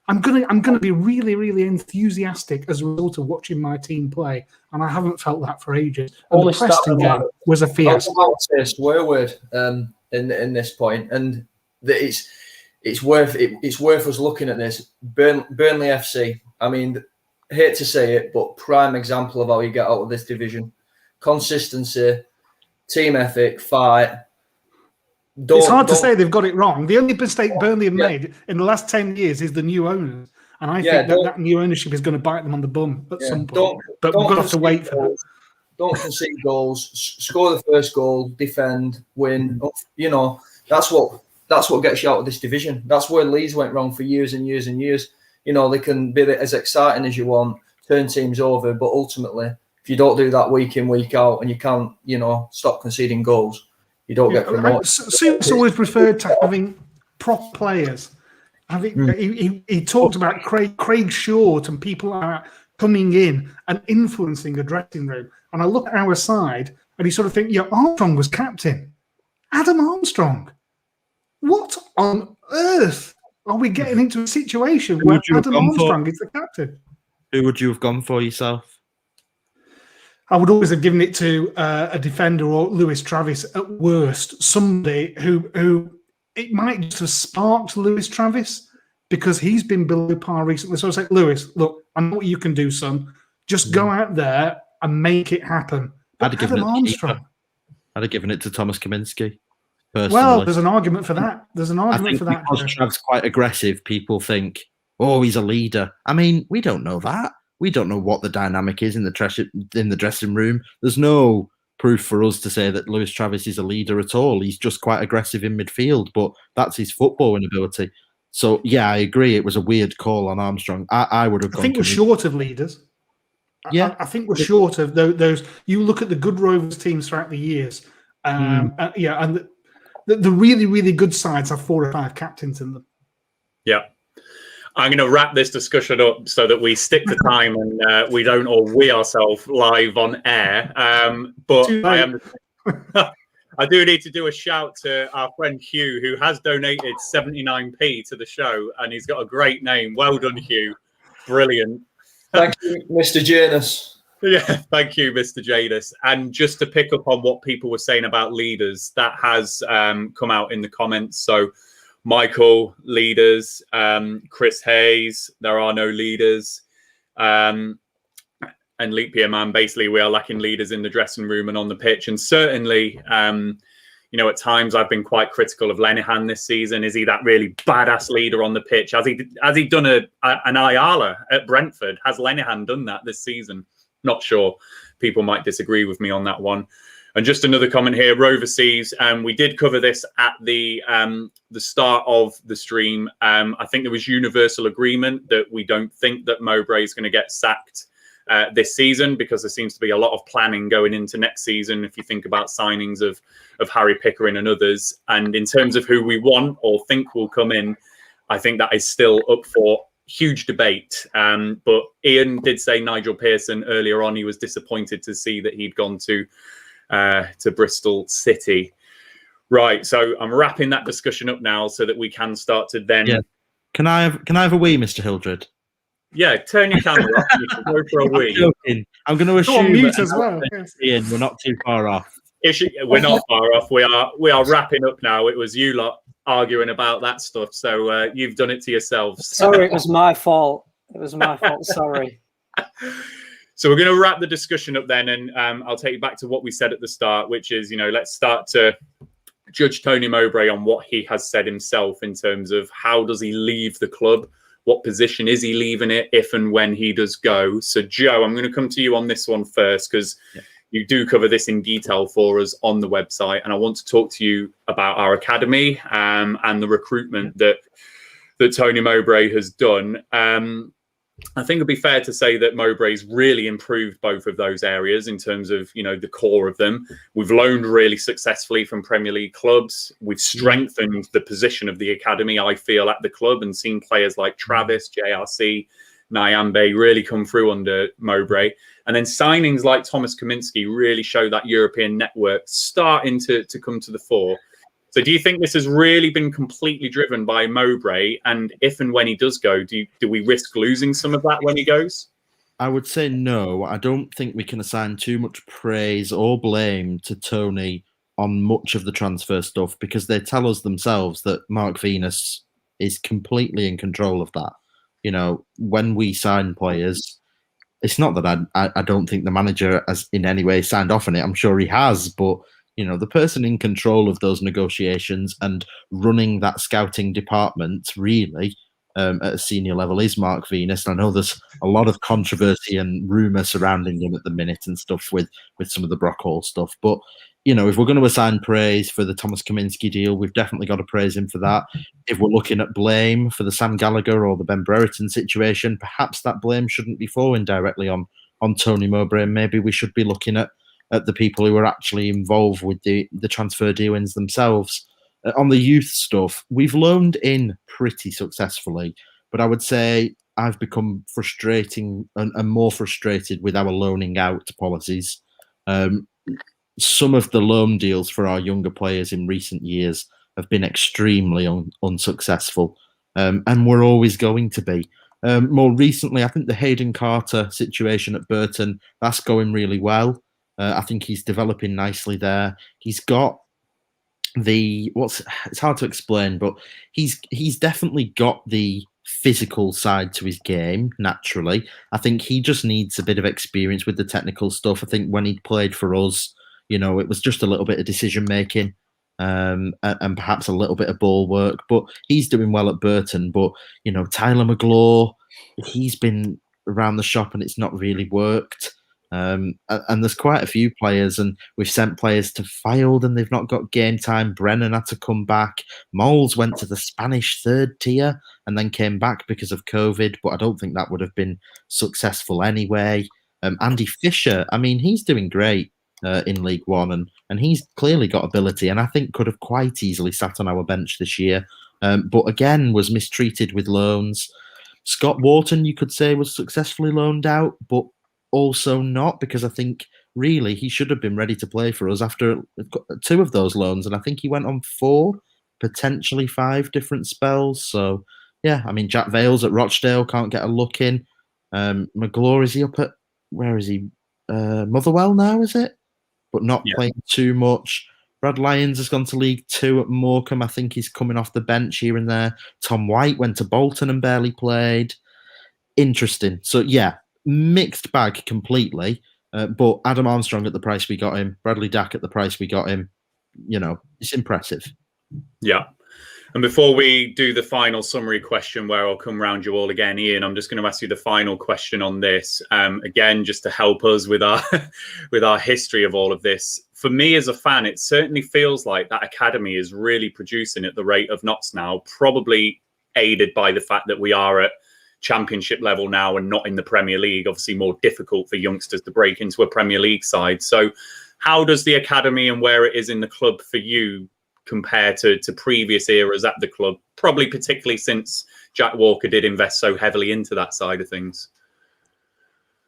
I'm gonna be really, really enthusiastic as a result of watching my team play, and I haven't felt that for ages. And the Preston game was a fiasco. I was about to say a swear word in this point, and that it's worth us looking at this. Burnley FC. I mean, hate to say it, but prime example of how you get out of this division: consistency, team ethic, fight. It's hard to say they've got it wrong. The only mistake Burnley have made in the last 10 years is the new owners. And I think that new ownership is going to bite them on the bum at some point. But we're going to have to wait for that. Don't concede goals. Score the first goal, defend, win. You know, that's what gets you out of this division. That's where Leeds went wrong for years and years and years. You know, they can be as exciting as you want, turn teams over, but ultimately, if you don't do that week in, week out, and you can't, stop conceding goals, you don't get promoted. Sue's always referred to having prop players. He talked about Craig Short and people coming in and influencing a dressing room. And I look at our side and you sort of think, Armstrong was captain. Adam Armstrong. What on earth are we getting into a situation where Adam Armstrong is the captain? Who would you have gone for yourself? I would always have given it to a defender or Lewis Travis at worst. Somebody who it might just have sparked Lewis Travis because he's been below par recently. So I say, Lewis, look, I know what you can do, son. Just go out there and make it happen. But I'd have given it to Thomas Kaminski. Personally. Well, there's an argument for that. Because Trav's quite aggressive, people think, he's a leader. I mean, we don't know that. We don't know what the dynamic is in the dressing room. There's no proof for us to say that Lewis Travis is a leader at all. He's just quite aggressive in midfield, but that's his footballing ability. So, yeah, I agree. It was a weird call on Armstrong. I would have gone. I think we're short of leaders. Yeah. I think we're short of those. You look at the good Rovers teams throughout the years. And the really, really good sides have 4 or 5 captains in them. Yeah. I'm going to wrap this discussion up so that we stick to time and we don't all we ourselves live on air. But I do need to do a shout to our friend Hugh, who has donated 79p to the show, and he's got a great name. Well done, Hugh. Brilliant. Thank you, Mr. Janus. Yeah, thank you, Mr. Janus. And just to pick up on what people were saying about leaders, that has come out in the comments. So Michael, leaders. Chris Hayes, there are no leaders. And Leap Year Man, basically, we are lacking leaders in the dressing room and on the pitch. And certainly, at times I've been quite critical of Lenihan this season. Is he that really badass leader on the pitch? Has he done an Ayala at Brentford? Has Lenihan done that this season? Not sure. People might disagree with me on that one. And just another comment here, Roverschat, we did cover this at the start of the stream. I think there was universal agreement that we don't think that Mowbray is going to get sacked this season, because there seems to be a lot of planning going into next season if you think about signings of Harry Pickering and others. And in terms of who we want or think will come in, I think that is still up for huge debate. But Ian did say Nigel Pearson earlier on. He was disappointed to see that he'd gone to Bristol City. Right, so I'm wrapping that discussion up now so that we can start to then... Yeah. Can I have a wee, Mr. Hildred? Yeah, turn your camera off. You can go for a wee. I'm going to assume mute as well. Ian, we're not too far off. We're not far off. We are wrapping up now. It was you lot arguing about that stuff, so you've done it to yourselves. Sorry, it was my fault. It was my fault. Sorry. So we're going to wrap the discussion up then, and I'll take you back to what we said at the start, which is, let's start to judge Tony Mowbray on what he has said himself in terms of how does he leave the club? What position is he leaving it if and when he does go? So, Joe, I'm going to come to you on this one first, because you do cover this in detail for us on the website. And I want to talk to you about our academy and the recruitment that Tony Mowbray has done. I think it'd be fair to say that Mowbray's really improved both of those areas in terms of, the core of them. We've loaned really successfully from Premier League clubs. We've strengthened the position of the academy, I feel, at the club, and seen players like Travis, JRC, Nyambe really come through under Mowbray. And then signings like Thomas Kaminski really show that European network starting to come to the fore. So do you think this has really been completely driven by Mowbray? And if and when he does go, do we risk losing some of that when he goes? I would say no. I don't think we can assign too much praise or blame to Tony on much of the transfer stuff, because they tell us themselves that Mark Venus is completely in control of that. When we sign players, it's not that I don't think the manager has in any way signed off on it. I'm sure he has, but the person in control of those negotiations and running that scouting department really at a senior level is Mark Venus. And I know there's a lot of controversy and rumour surrounding him at the minute and stuff with some of the Brock Hall stuff. But, if we're going to assign praise for the Thomas Kaminski deal, we've definitely got to praise him for that. If we're looking at blame for the Sam Gallagher or the Ben Brereton situation, perhaps that blame shouldn't be falling directly on Tony Mowbray. Maybe we should be looking at the people who are actually involved with the transfer dealings themselves. On the youth stuff, we've loaned in pretty successfully, but I would say I've become frustrating and more frustrated with our loaning out policies. Some of the loan deals for our younger players in recent years have been extremely unsuccessful, and we're always going to be. More recently, I think the Hayden Carter situation at Burton, that's going really well. I think he's developing nicely there. He's got it's hard to explain, but he's definitely got the physical side to his game naturally. I think he just needs a bit of experience with the technical stuff. I think when he played for us, it was just a little bit of decision making and perhaps a little bit of ball work, but he's doing well at Burton. But, Tyler McGlaw, he's been around the shop and it's not really worked. And there's quite a few players, and we've sent players to Fylde and they've not got game time. Brennan had to come back. Moles went to the Spanish third tier and then came back because of COVID, but I don't think that would have been successful anyway. Andy Fisher, I mean, he's doing great in League One, and he's clearly got ability, and I think could have quite easily sat on our bench this year, but again was mistreated with loans. Scott Wharton, you could say, was successfully loaned out, but also not, because I think really he should have been ready to play for us after 2 of those loans, and I think he went on 4, potentially 5 different spells. So yeah, I mean, Jack Vales at Rochdale can't get a look in. McGlaw, is he up at, where is he? Motherwell now, is it? But not playing too much. Brad Lyons has gone to League 2 at Morecambe. I think he's coming off the bench here and there. Tom White went to Bolton and barely played. Interesting. So yeah, mixed bag completely. But Adam Armstrong at the price we got him, Bradley Dack at the price we got him, you know, it's impressive. Yeah. And before we do the final summary question, where I'll come round you all again, Ian, I'm just going to ask you the final question on this. Again, just to help us with our with our history of all of this. For me as a fan, it certainly feels like that academy is really producing at the rate of knots now, probably aided by the fact that we are at Championship level now and not in the Premier League. Obviously more difficult for youngsters to break into a Premier League side. So how does the academy and where it is in the club for you compare to previous eras at the club, probably particularly since Jack Walker did invest so heavily into that side of things?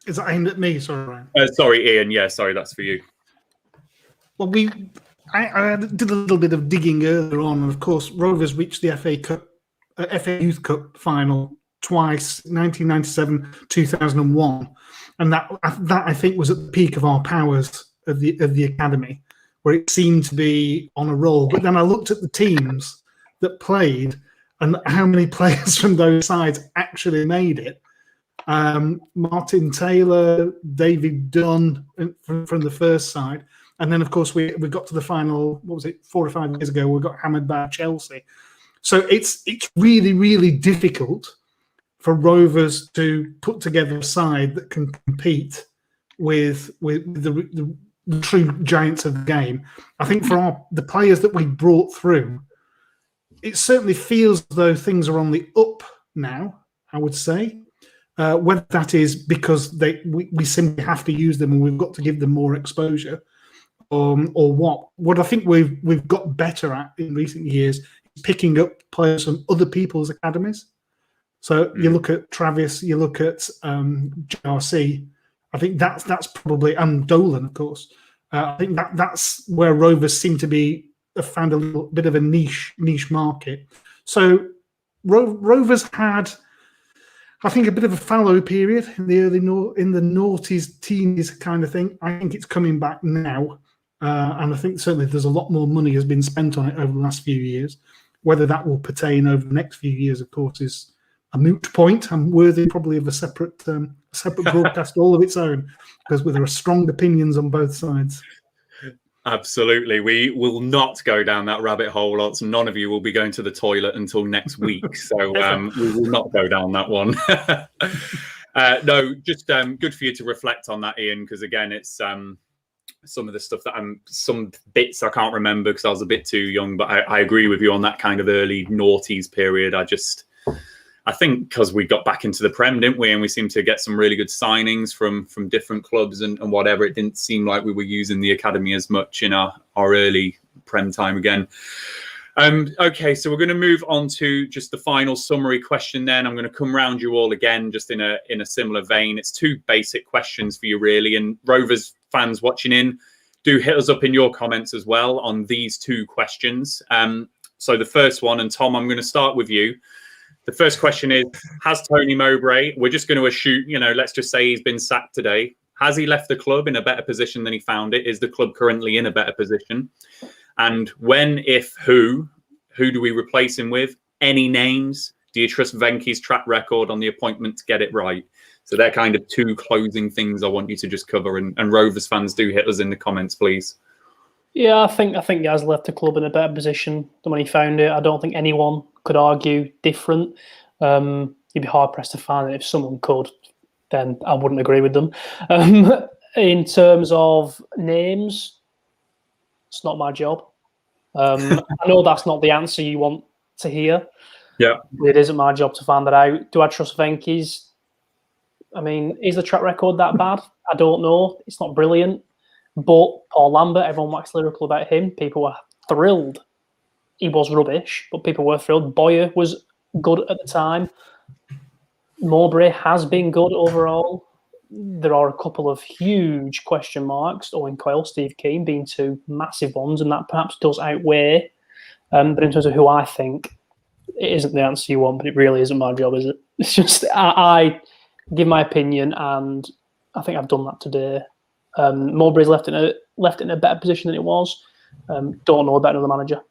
Is that aimed at me? Sorry, Ryan. Sorry, Ian. Yeah, sorry, that's for you. Well, I did a little bit of digging earlier on, and of course, Rovers reached the FA Cup, FA Youth Cup final twice, 1997, 2001, and that I think was at the peak of our powers of the academy, where it seemed to be on a roll. But then I looked at the teams that played and how many players from those sides actually made it. Martin Taylor, David Dunn from the first side. And then, of course, we got to the final, what was it, 4 or 5 years ago, we got hammered by Chelsea. So it's really, really difficult for Rovers to put together a side that can compete with the true giants of the game. I think for the players that we brought through, it certainly feels as though things are on the up now, I would say. Whether that is because we simply have to use them and we've got to give them more exposure, or what. What I think we've got better at in recent years is picking up players from other people's academies. So you look at Travis, you look at JRC. I think that's probably, and Dolan, of course. I think that's where Rovers seem to have found a little bit of a niche market. So Rovers had, I think, a bit of a fallow period in the noughties, teens kind of thing. I think it's coming back now, and I think certainly there's a lot more money has been spent on it over the last few years. Whether that will pertain over the next few years, of course, is a moot point and worthy probably of a separate broadcast all of its own, because there are strong opinions on both sides. Absolutely. We will not go down that rabbit hole. None of you will be going to the toilet until next week. So we will not go down that one. No, just good for you to reflect on that, Ian, because again, it's some of the stuff that some bits I can't remember because I was a bit too young, but I agree with you on that kind of early noughties period. I think because we got back into the Prem, didn't we? And we seemed to get some really good signings from different clubs and whatever. It didn't seem like we were using the academy as much in our early Prem time again. Okay, so we're going to move on to just the final summary question then. I'm going to come round you all again, just in a similar vein. It's 2 basic questions for you, really. And Rovers fans watching in, do hit us up in your comments as well on these 2 questions. So the first one, and Tom, I'm going to start with you. The first question is, has Tony Mowbray, we're just going to assume, let's just say he's been sacked today. Has he left the club in a better position than he found it? Is the club currently in a better position? And when, if, who do we replace him with? Any names? Do you trust Venky's track record on the appointment to get it right? So they're kind of 2 closing things I want you to just cover. And Rovers fans, do hit us in the comments, please. Yeah, I think he has left the club in a better position than when he found it. I don't think anyone could argue different. You'd be hard pressed to find it. If someone could, then I wouldn't agree with them. In terms of names, it's not my job. I know that's not the answer you want to hear. Yeah. It isn't my job to find that out. Do I trust Venky's? I mean, is the track record that bad? I don't know. It's not brilliant. But Paul Lambert, everyone waxed lyrical about him. People were thrilled. He was rubbish, but people were thrilled. Boyer was good at the time. Mowbray has been good overall. There are a couple of huge question marks. Owen Coyle, Steve Keane being two massive ones, and that perhaps does outweigh. But in terms of who I think, it isn't the answer you want, but it really isn't my job, is it? It's just I give my opinion, and I think I've done that today. Mowbray's left in a better position than it was. Don't know about another manager.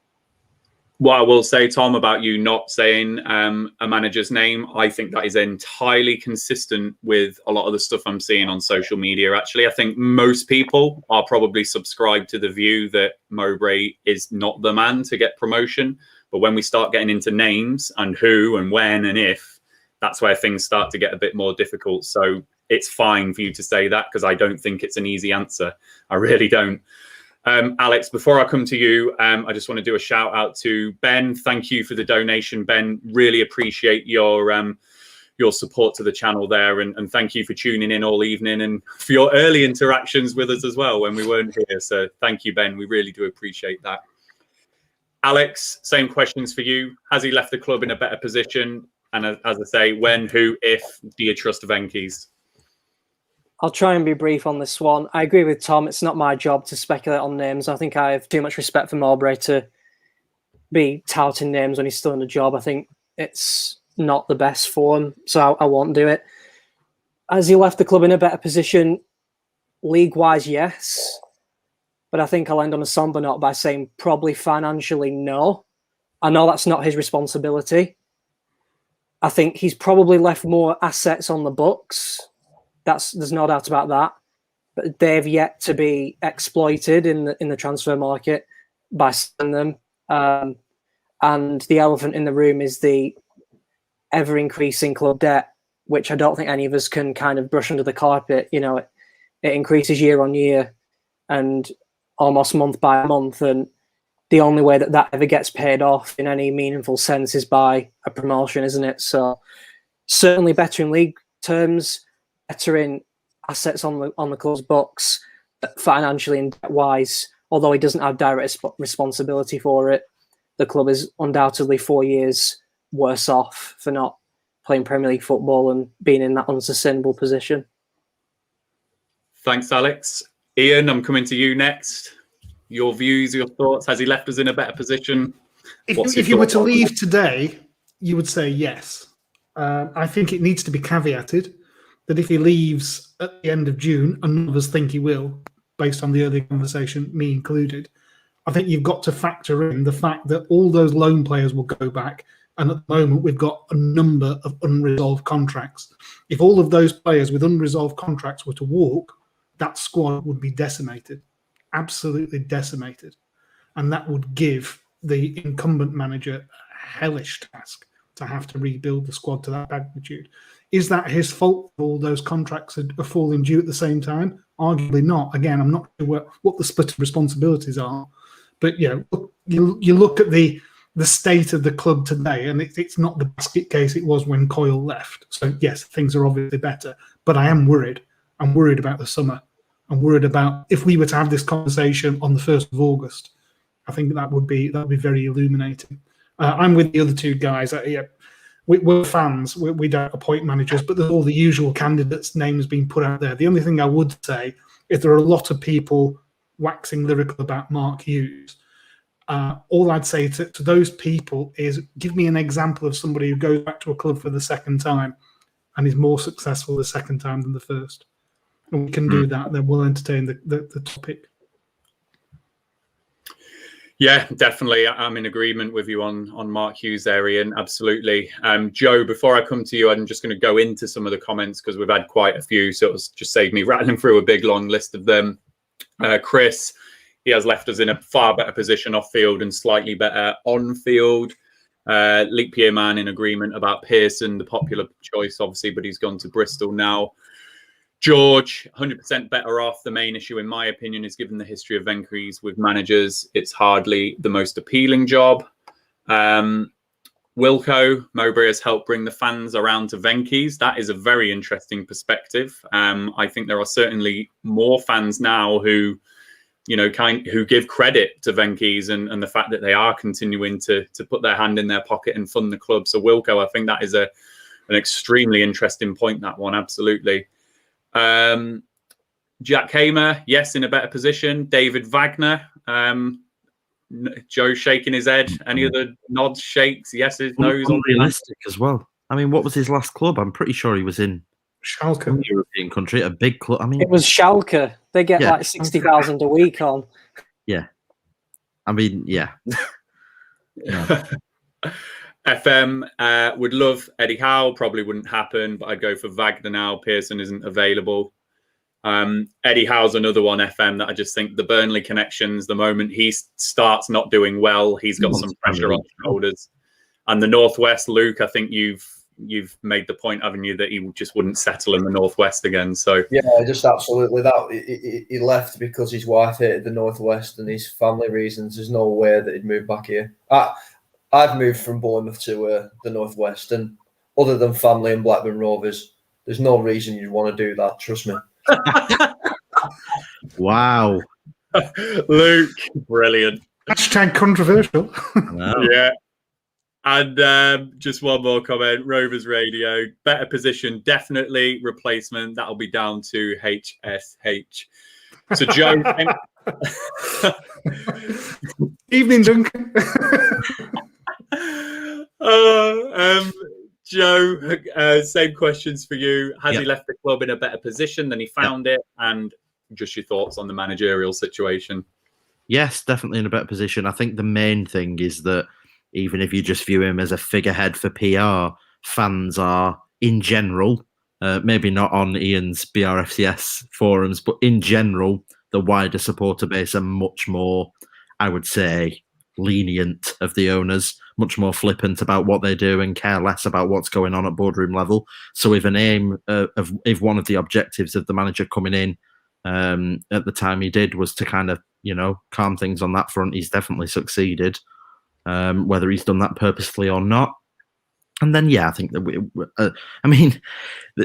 What I will say, Tom, about you not saying a manager's name, I think that is entirely consistent with a lot of the stuff I'm seeing on social media. Actually, I think most people are probably subscribed to the view that Mowbray is not the man to get promotion. But when we start getting into names and who and when and if, that's where things start to get a bit more difficult. So it's fine for you to say that, because I don't think it's an easy answer. I really don't. Alex, before I come to you, I just want to do a shout out to Ben. Thank you for the donation, Ben. Really appreciate your support to the channel there, and thank you for tuning in all evening and for your early interactions with us as well when we weren't here. So thank you, Ben. We really do appreciate that. Alex, same questions for you. Has he left the club in a better position? And as I say, when, who, if do you trust Venky's? I'll try and be brief on this one. I agree with Tom. It's not my job to speculate on names. I think I have too much respect for Mowbray to be touting names when he's still in the job. I think it's not the best for him, so I won't do it. Has he left the club in a better position? League-wise, yes. But I think I'll end on a somber note by saying probably financially, no. I know that's not his responsibility. I think he's probably left more assets on the books. There's no doubt about that. But they've yet to be exploited in the transfer market by selling them. And the elephant in the room is the ever-increasing club debt, which I don't think any of us can kind of brush under the carpet. You know, it increases year on year and almost month by month. And the only way that ever gets paid off in any meaningful sense is by a promotion, isn't it? So certainly better in league terms, better in assets on the club's books, financially and debt-wise, although he doesn't have direct responsibility for it. The club is undoubtedly 4 years worse off for not playing Premier League football and being in that unsustainable position. Thanks, Alex. Ian, I'm coming to you next. Your views, your thoughts. Has he left us in a better position? If you were to leave today, you would say yes. I think it needs to be caveated that if he leaves at the end of June, and none of us think he will, based on the earlier conversation, me included, I think you've got to factor in the fact that all those loan players will go back. And at the moment, we've got a number of unresolved contracts. If all of those players with unresolved contracts were to walk, that squad would be decimated, absolutely decimated. And that would give the incumbent manager a hellish task to have to rebuild the squad to that magnitude. Is that his fault? All those contracts are falling due at the same time? Arguably not. Again, I'm not sure what the split of responsibilities are. But you look at the state of the club today, and it's not the basket case it was when Coyle left. So yes, things are obviously better. But I am worried. I'm worried about the summer. I'm worried about if we were to have this conversation on the 1st of August. I think that would be very illuminating. I'm with the other two guys. We're fans. We don't appoint managers, but there's all the usual candidates' names being put out there. The only thing I would say is there are a lot of people waxing lyrical about Mark Hughes. All I'd say to those people is give me an example of somebody who goes back to a club for the second time and is more successful the second time than the first. And we can do that, then we'll entertain the topic. Yeah, definitely. I'm in agreement with you on Mark Hughes there, Ian. Absolutely. Joe, before I come to you, I'm just going to go into some of the comments because we've had quite a few. So it's just saved me rattling through a big, long list of them. Chris, he has left us in a far better position off field and slightly better on field. Leap Year Man in agreement about Pearson, the popular choice, obviously, but he's gone to Bristol now. George, 100% better off. The main issue, in my opinion, is given the history of Venky's with managers, it's hardly the most appealing job. Wilco, Mowbray has helped bring the fans around to Venky's. That is a very interesting perspective. I think there are certainly more fans now who, who give credit to Venky's and the fact that they are continuing to put their hand in their pocket and fund the club. So Wilco, I think that is an extremely interesting point, that one, absolutely. Jack Hamer, yes, in a better position. David Wagner, Joe shaking his head. Any other nods, shakes, yeses, no's? Unrealistic as well. I mean, what was his last club? I'm pretty sure he was in Schalke, a European country, a big club. I mean, it was Schalke. They get like 60,000 a week on. Yeah, I mean, yeah. FM would love Eddie Howe. Probably wouldn't happen, but I'd go for Wagner now. Pearson isn't available. Eddie Howe's another one, FM, that I just think the Burnley connections, the moment he starts not doing well, he's got some pressure on his shoulders. And the Northwest, Luke, I think you've made the point, haven't you, that he just wouldn't settle in the Northwest again. So yeah, just absolutely that. He left because his wife hated the Northwest and his family reasons. There's no way that he'd move back here. I've moved from Bournemouth to the Northwest, and other than family and Blackburn Rovers, there's no reason you'd want to do that. Trust me. Wow. Luke, brilliant. Hashtag controversial. Yeah. And just one more comment. Rovers Radio, better position, definitely. Replacement, that'll be down to HSH. So, Joe. Evening, Duncan. Joe, same questions for you. Has he left the club in a better position than he found it? And just your thoughts on the managerial situation. Yes, definitely in a better position. I think the main thing is that even if you just view him as a figurehead for PR, fans are, in general, maybe not on Ian's BRFCS forums, but in general, the wider supporter base are much more, I would say, lenient of the owners, much more flippant about what they do and care less about what's going on at boardroom level. So if if one of the objectives of the manager coming in at the time he did was to kind of, calm things on that front, he's definitely succeeded, whether he's done that purposefully or not. And then, I think that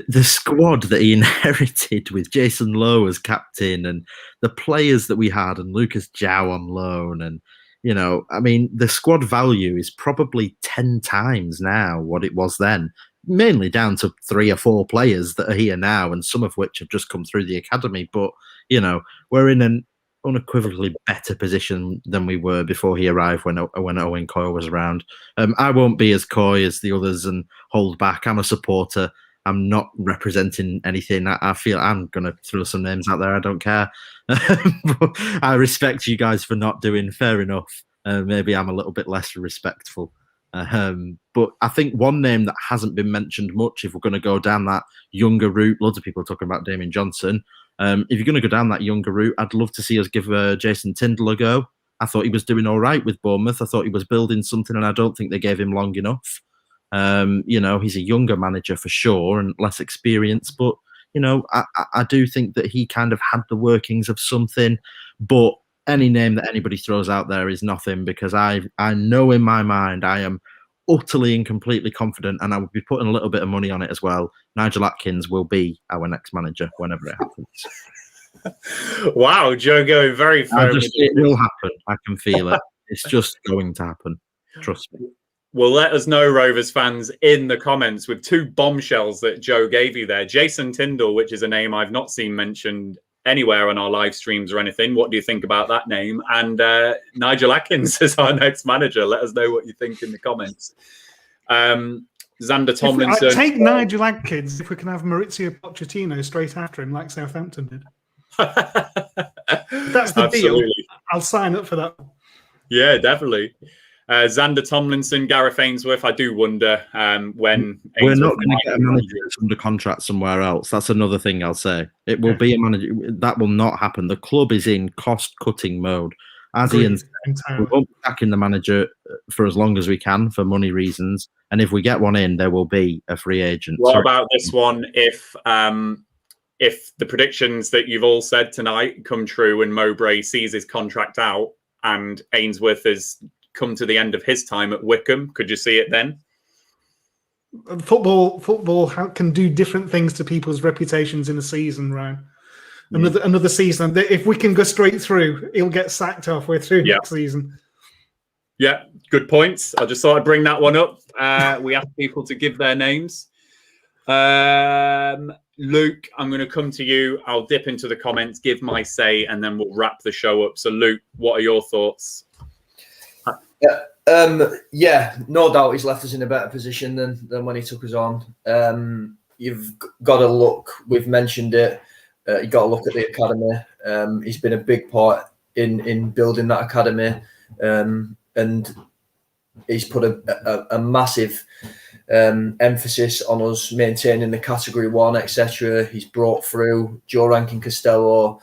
the squad that he inherited with Jason Lowe as captain and the players that we had and Lucas Jow on loan and, the squad value is probably 10 times now what it was then, mainly down to 3 or 4 players that are here now and some of which have just come through the academy. But, we're in an unequivocally better position than we were before he arrived when 𝐂𝐻𝐃𝐄𝐎 was around. I won't be as coy as the others and hold back. I'm a supporter. I'm not representing anything. I feel I'm going to throw some names out there. I don't care. I respect you guys for not doing fair enough. Maybe I'm a little bit less respectful. But I think one name that hasn't been mentioned much, if we're going to go down that younger route, loads of people are talking about Damien Johnson. If you're going to go down that younger route, I'd love to see us give Jason Tindall a go. I thought he was doing all right with Bournemouth. I thought he was building something, and I don't think they gave him long enough. He's a younger manager for sure and less experienced, but I do think that he kind of had the workings of something. But any name that anybody throws out there is nothing, because I know in my mind I am utterly and completely confident, and I would be putting a little bit of money on it as well. Nigel Atkins will be our next manager whenever it happens. Wow, Joe going very firm. It will happen. I can feel it. It's just going to happen. Trust me. Well, let us know, Rovers fans, in the comments with 2 bombshells that Joe gave you there. Jason Tindall, which is a name I've not seen mentioned anywhere on our live streams or anything. What do you think about that name? And Nigel Atkins is our next manager. Let us know what you think in the comments. Xander Tomlinson. I'd take Nigel Atkins if we can have Maurizio Pochettino straight after him, like Southampton did. That's the deal. I'll sign up for that. Yeah, definitely. Xander Tomlinson, Gareth Ainsworth. I do wonder when we're not going to get a manager that's under contract somewhere else. That's another thing I'll say. It will be a manager that will not happen. The club is in cost-cutting mode. As Ian said, we won't be backing the manager for as long as we can for money reasons. And if we get one in, there will be a free agent. What about this one? if the predictions that you've all said tonight come true and Mowbray sees his contract out and Ainsworth has come to the end of his time at Wycombe, could you see it then? Football can do different things to people's reputations in a season, Ryan. Another season. If we can go straight through, he'll get sacked halfway through next season. Yeah, good points. I just thought I'd bring that one up. We asked people to give their names. Luke, I'm going to come to you. I'll dip into the comments, give my say, and then we'll wrap the show up. So, Luke, what are your thoughts? Yeah, no doubt he's left us in a better position than when he took us on. You've got to look, we've mentioned it, you've got to look at the academy. He's been a big part in building that academy, and he's put a massive emphasis on us maintaining the Category 1, etc. He's brought through Joe Rankin Costello,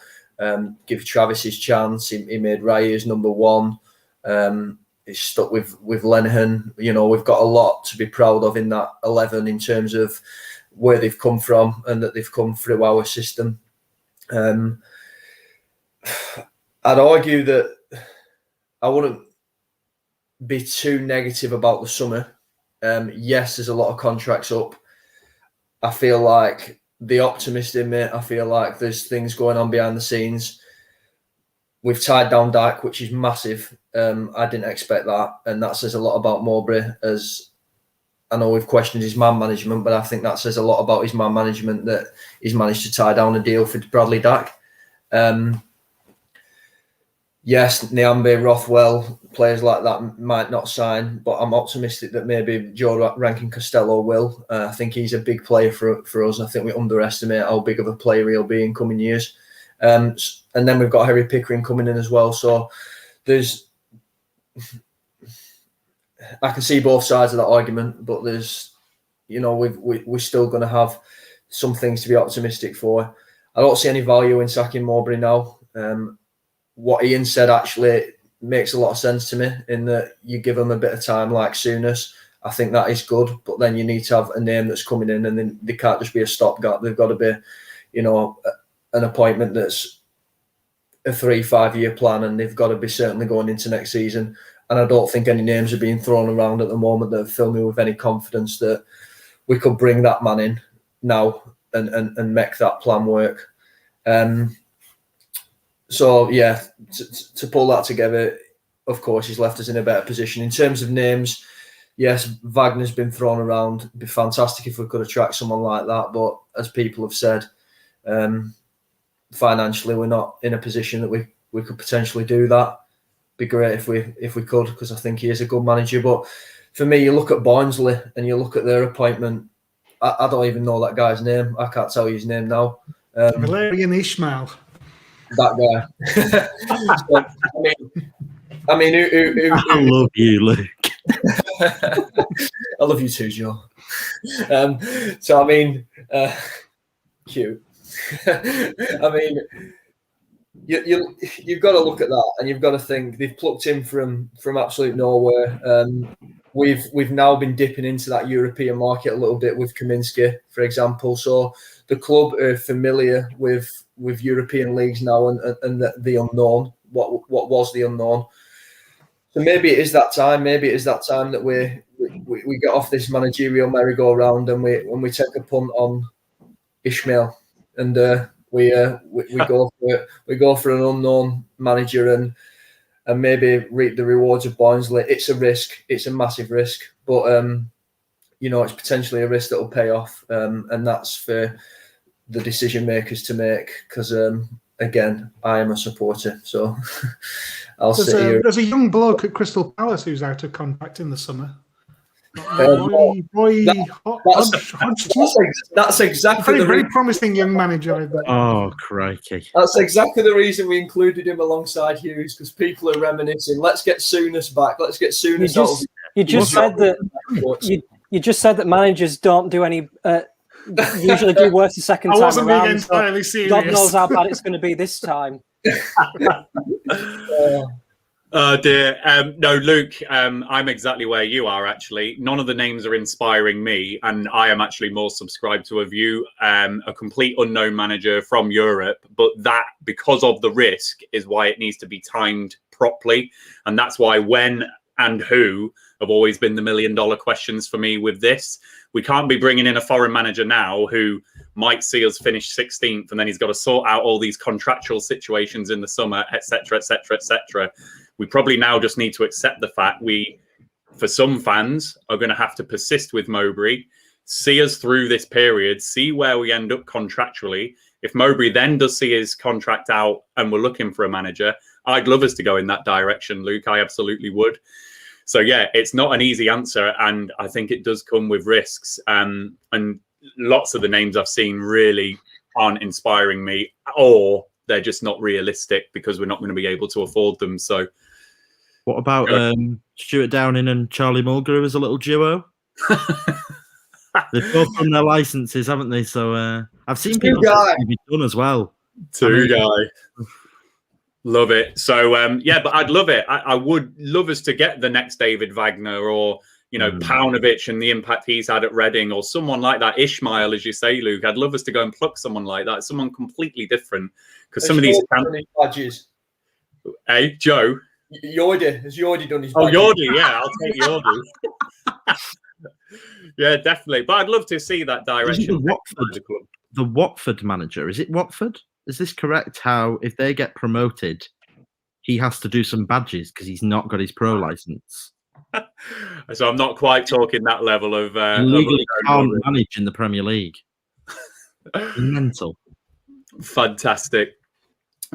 give Travis his chance. He made Raya his number 1. He's stuck with Lenihan. You know, we've got a lot to be proud of in that 11 in terms of where they've come from and that they've come through our system. I'd argue that I wouldn't be too negative about the summer. Yes, there's a lot of contracts up. I feel like the optimist in me, I feel like there's things going on behind the scenes. We've tied down Dyke, which is massive. I didn't expect that. And that says a lot about Mowbray. As I know we've questioned his man management, but I think that says a lot about his man management that he's managed to tie down a deal for Bradley Dyke. Yes, Nyambe, Rothwell, players like that might not sign, but I'm optimistic that maybe Joe Rankin Costello will. I think he's a big player for us. I think we underestimate how big of a player he'll be in coming years. And then we've got Harry Pickering coming in as well. So I can see both sides of that argument, but there's, you know, we're still going to have some things to be optimistic for. I don't see any value in sacking Mowbray now. What Ian said actually makes a lot of sense to me in that you give them a bit of time like Souness. I think that is good, but then you need to have a name that's coming in, and then they can't just be a stopgap. They've got to be, you know, an appointment that's a 3-5 year plan, and they've got to be certainly going into next season. And I don't think any names are being thrown around at the moment that fill me with any confidence that we could bring that man in now and make that plan work. So yeah, to pull that together, of course, he's left us in a better position. In terms of names, yes, Wagner's been thrown around. It'd be fantastic if we could attract someone like that, but as people have said, financially we're not in a position that we could potentially do that. Be great if we could, because I think he is a good manager. But for me, you look at Barnsley and you look at their appointment. I don't even know that guy's name. I can't tell you his name now. Valerian Ishmael. That guy. So, I mean, who I love you, Luke. I love you too, Joe. So I mean, cute. I mean, you've got to look at that, and you've got to think they've plucked him from absolute nowhere. We've now been dipping into that European market a little bit with 𝐂𝐿𝐼, for example. So the club are familiar with European leagues now and the unknown. What was the unknown? So maybe it is that time. Maybe it is that time that we get off this managerial merry-go-round and we take a punt on Ishmael, and we go for an unknown manager and maybe reap the rewards of Barnsley. It's a risk. It's a massive risk, but you know, it's potentially a risk that will pay off, and that's for the decision makers to make. Because again, I am a supporter, so I'll sit here. There's a young bloke at Crystal Palace who's out of contract in the summer. That's exactly very promising young manager. Oh, crikey! That's exactly the reason we included him alongside Hughes, because people are reminiscing. Let's get Souness back. Let's get Souness out. You just said that managers don't do any. Usually do worse the second time wasn't around. Being entirely serious. God knows how bad it's going to be this time. Oh dear. No, Luke, I'm exactly where you are, actually. None of the names are inspiring me, and I am actually more subscribed to a view, a complete unknown manager from Europe. But that, because of the risk, is why it needs to be timed properly. And that's why when and who have always been the $1 million questions for me with this. We can't be bringing in a foreign manager now who might see us finish 16th, and then he's got to sort out all these contractual situations in the summer, etc., etc., etc. We probably now just need to accept the fact for some fans, are going to have to persist with Mowbray, see us through this period, see where we end up contractually. If Mowbray then does see his contract out and we're looking for a manager, I'd love us to go in that direction, Luke. I absolutely would. So, yeah, it's not an easy answer, and I think it does come with risks. And lots of the names I've seen really aren't inspiring me, or they're just not realistic because we're not going to be able to afford them. So, what about Stuart Downing and Charlie Mulgrew as a little duo? They've both done their licenses, haven't they? So I've seen people be done as well. Guy. Love it. So, yeah, but I'd love it. I would love us to get the next David Wagner or, Paunovic and the impact he's had at Reading, or someone like that. Ishmael, as you say, Luke. I'd love us to go and pluck someone like that, someone completely different. Because some of these badges. Hey, Joe? Yordi. Has Yordi done his badges? Oh, Yordi, yeah. I'll take Yordi. Yeah, definitely. But I'd love to see that direction. The Watford manager. Is it Watford? Is this correct? How, if they get promoted, he has to do some badges because he's not got his pro license? So I'm not quite talking that level of... legally can't manage in the Premier League. Mental. Fantastic.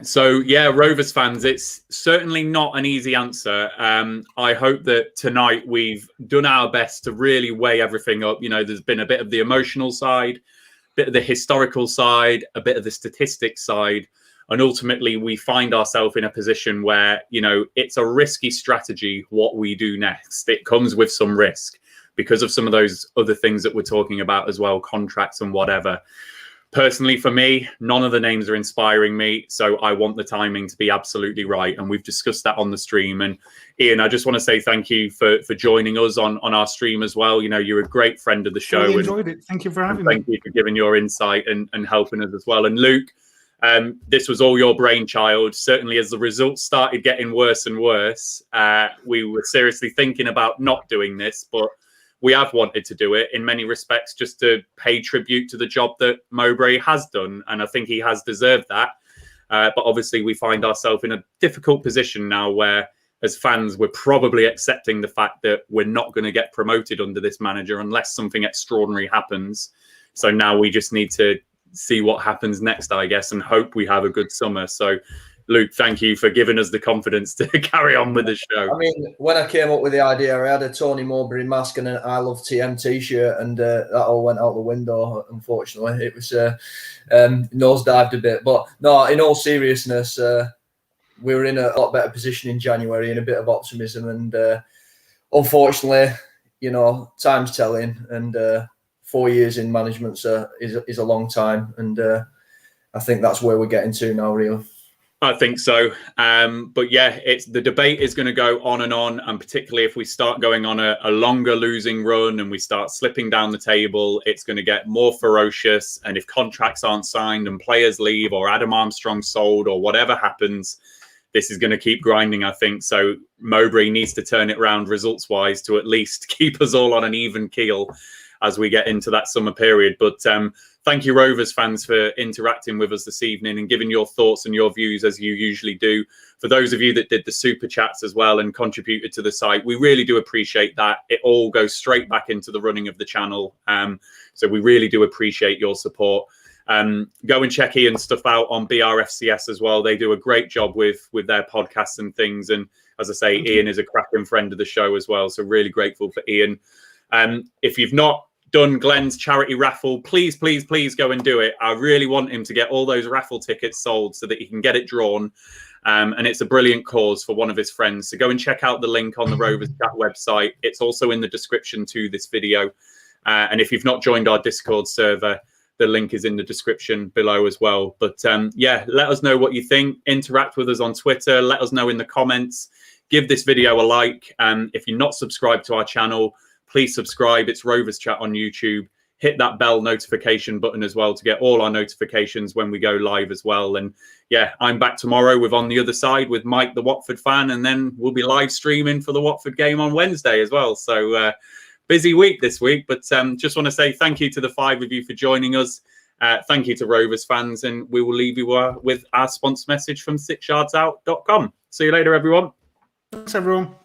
So, yeah, Rovers fans, it's certainly not an easy answer. I hope that tonight we've done our best to really weigh everything up. There's been a bit of the emotional side, a bit of the historical side, a bit of the statistics side. And ultimately, we find ourselves in a position where, it's a risky strategy what we do next. It comes with some risk because of some of those other things that we're talking about as well, contracts and whatever. Personally, for me, none of the names are inspiring me, so I want the timing to be absolutely right, and we've discussed that on the stream. And Ian, I just want to say thank you for joining us on our stream as well. You're a great friend of the show. Really enjoyed it. Thank you for having me. Thank you for giving your insight and helping us as well. And Luke, this was all your brainchild. Certainly, as the results started getting worse and worse, we were seriously thinking about not doing this, but we have wanted to do it in many respects just to pay tribute to the job that Mowbray has done. And I think he has deserved that. But obviously we find ourselves in a difficult position now where as fans, we're probably accepting the fact that we're not going to get promoted under this manager unless something extraordinary happens. So now we just need to see what happens next, I guess, and hope we have a good summer. So Luke, thank you for giving us the confidence to carry on with the show. I mean, when I came up with the idea, I had a Tony Mowbray mask and an I Love TM t-shirt, and that all went out the window, unfortunately. It was nosedived a bit. But no, in all seriousness, we were in a lot better position in January and a bit of optimism. And unfortunately, time's telling, and 4 years in management is a long time. And I think that's where we're getting to now, really. I think so. But yeah, the debate is going to go on, and particularly if we start going on a longer losing run and we start slipping down the table, it's going to get more ferocious. And if contracts aren't signed and players leave or Adam Armstrong sold or whatever happens, this is going to keep grinding, I think. So Mowbray needs to turn it around results-wise to at least keep us all on an even keel as we get into that summer period. But thank you, Rovers fans, for interacting with us this evening and giving your thoughts and your views as you usually do. For those of you that did the super chats as well and contributed to the site, we really do appreciate that. It all goes straight back into the running of the channel. So we really do appreciate your support. Go and check Ian's stuff out on BRFCS as well. They do a great job with their podcasts and things. And as I say, Ian is a cracking friend of the show as well. So really grateful for Ian. If you've not done Glenn's charity raffle, please go and do it. I really want him to get all those raffle tickets sold so that he can get it drawn. And it's a brilliant cause for one of his friends. So go and check out the link on the Rovers Chat website. It's also in the description to this video. And if you've not joined our Discord server, the link is in the description below as well. But yeah, let us know what you think. Interact with us on Twitter. Let us know in the comments. give this video a like. If you're not subscribed to our channel, please subscribe. It's Rovers Chat on YouTube. Hit that bell notification button as well to get all our notifications when we go live as well. And yeah, I'm back tomorrow with On the Other Side with Mike, the Watford fan, and then we'll be live streaming for the Watford game on Wednesday as well. So busy week this week, but just want to say thank you to the 5 of you for joining us. Thank you to Rovers fans, and we will leave you with our sponsor message from 6yards.out.com. See you later, everyone. Thanks, everyone.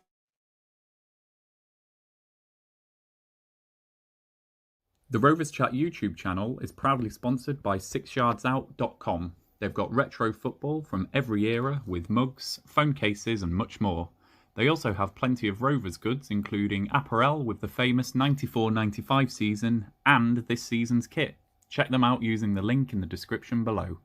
The Rovers Chat YouTube channel is proudly sponsored by 6yards.out.com. They've got retro football from every era with mugs, phone cases and much more. They also have plenty of Rovers goods, including apparel with the famous 94-95 season and this season's kit. Check them out using the link in the description below.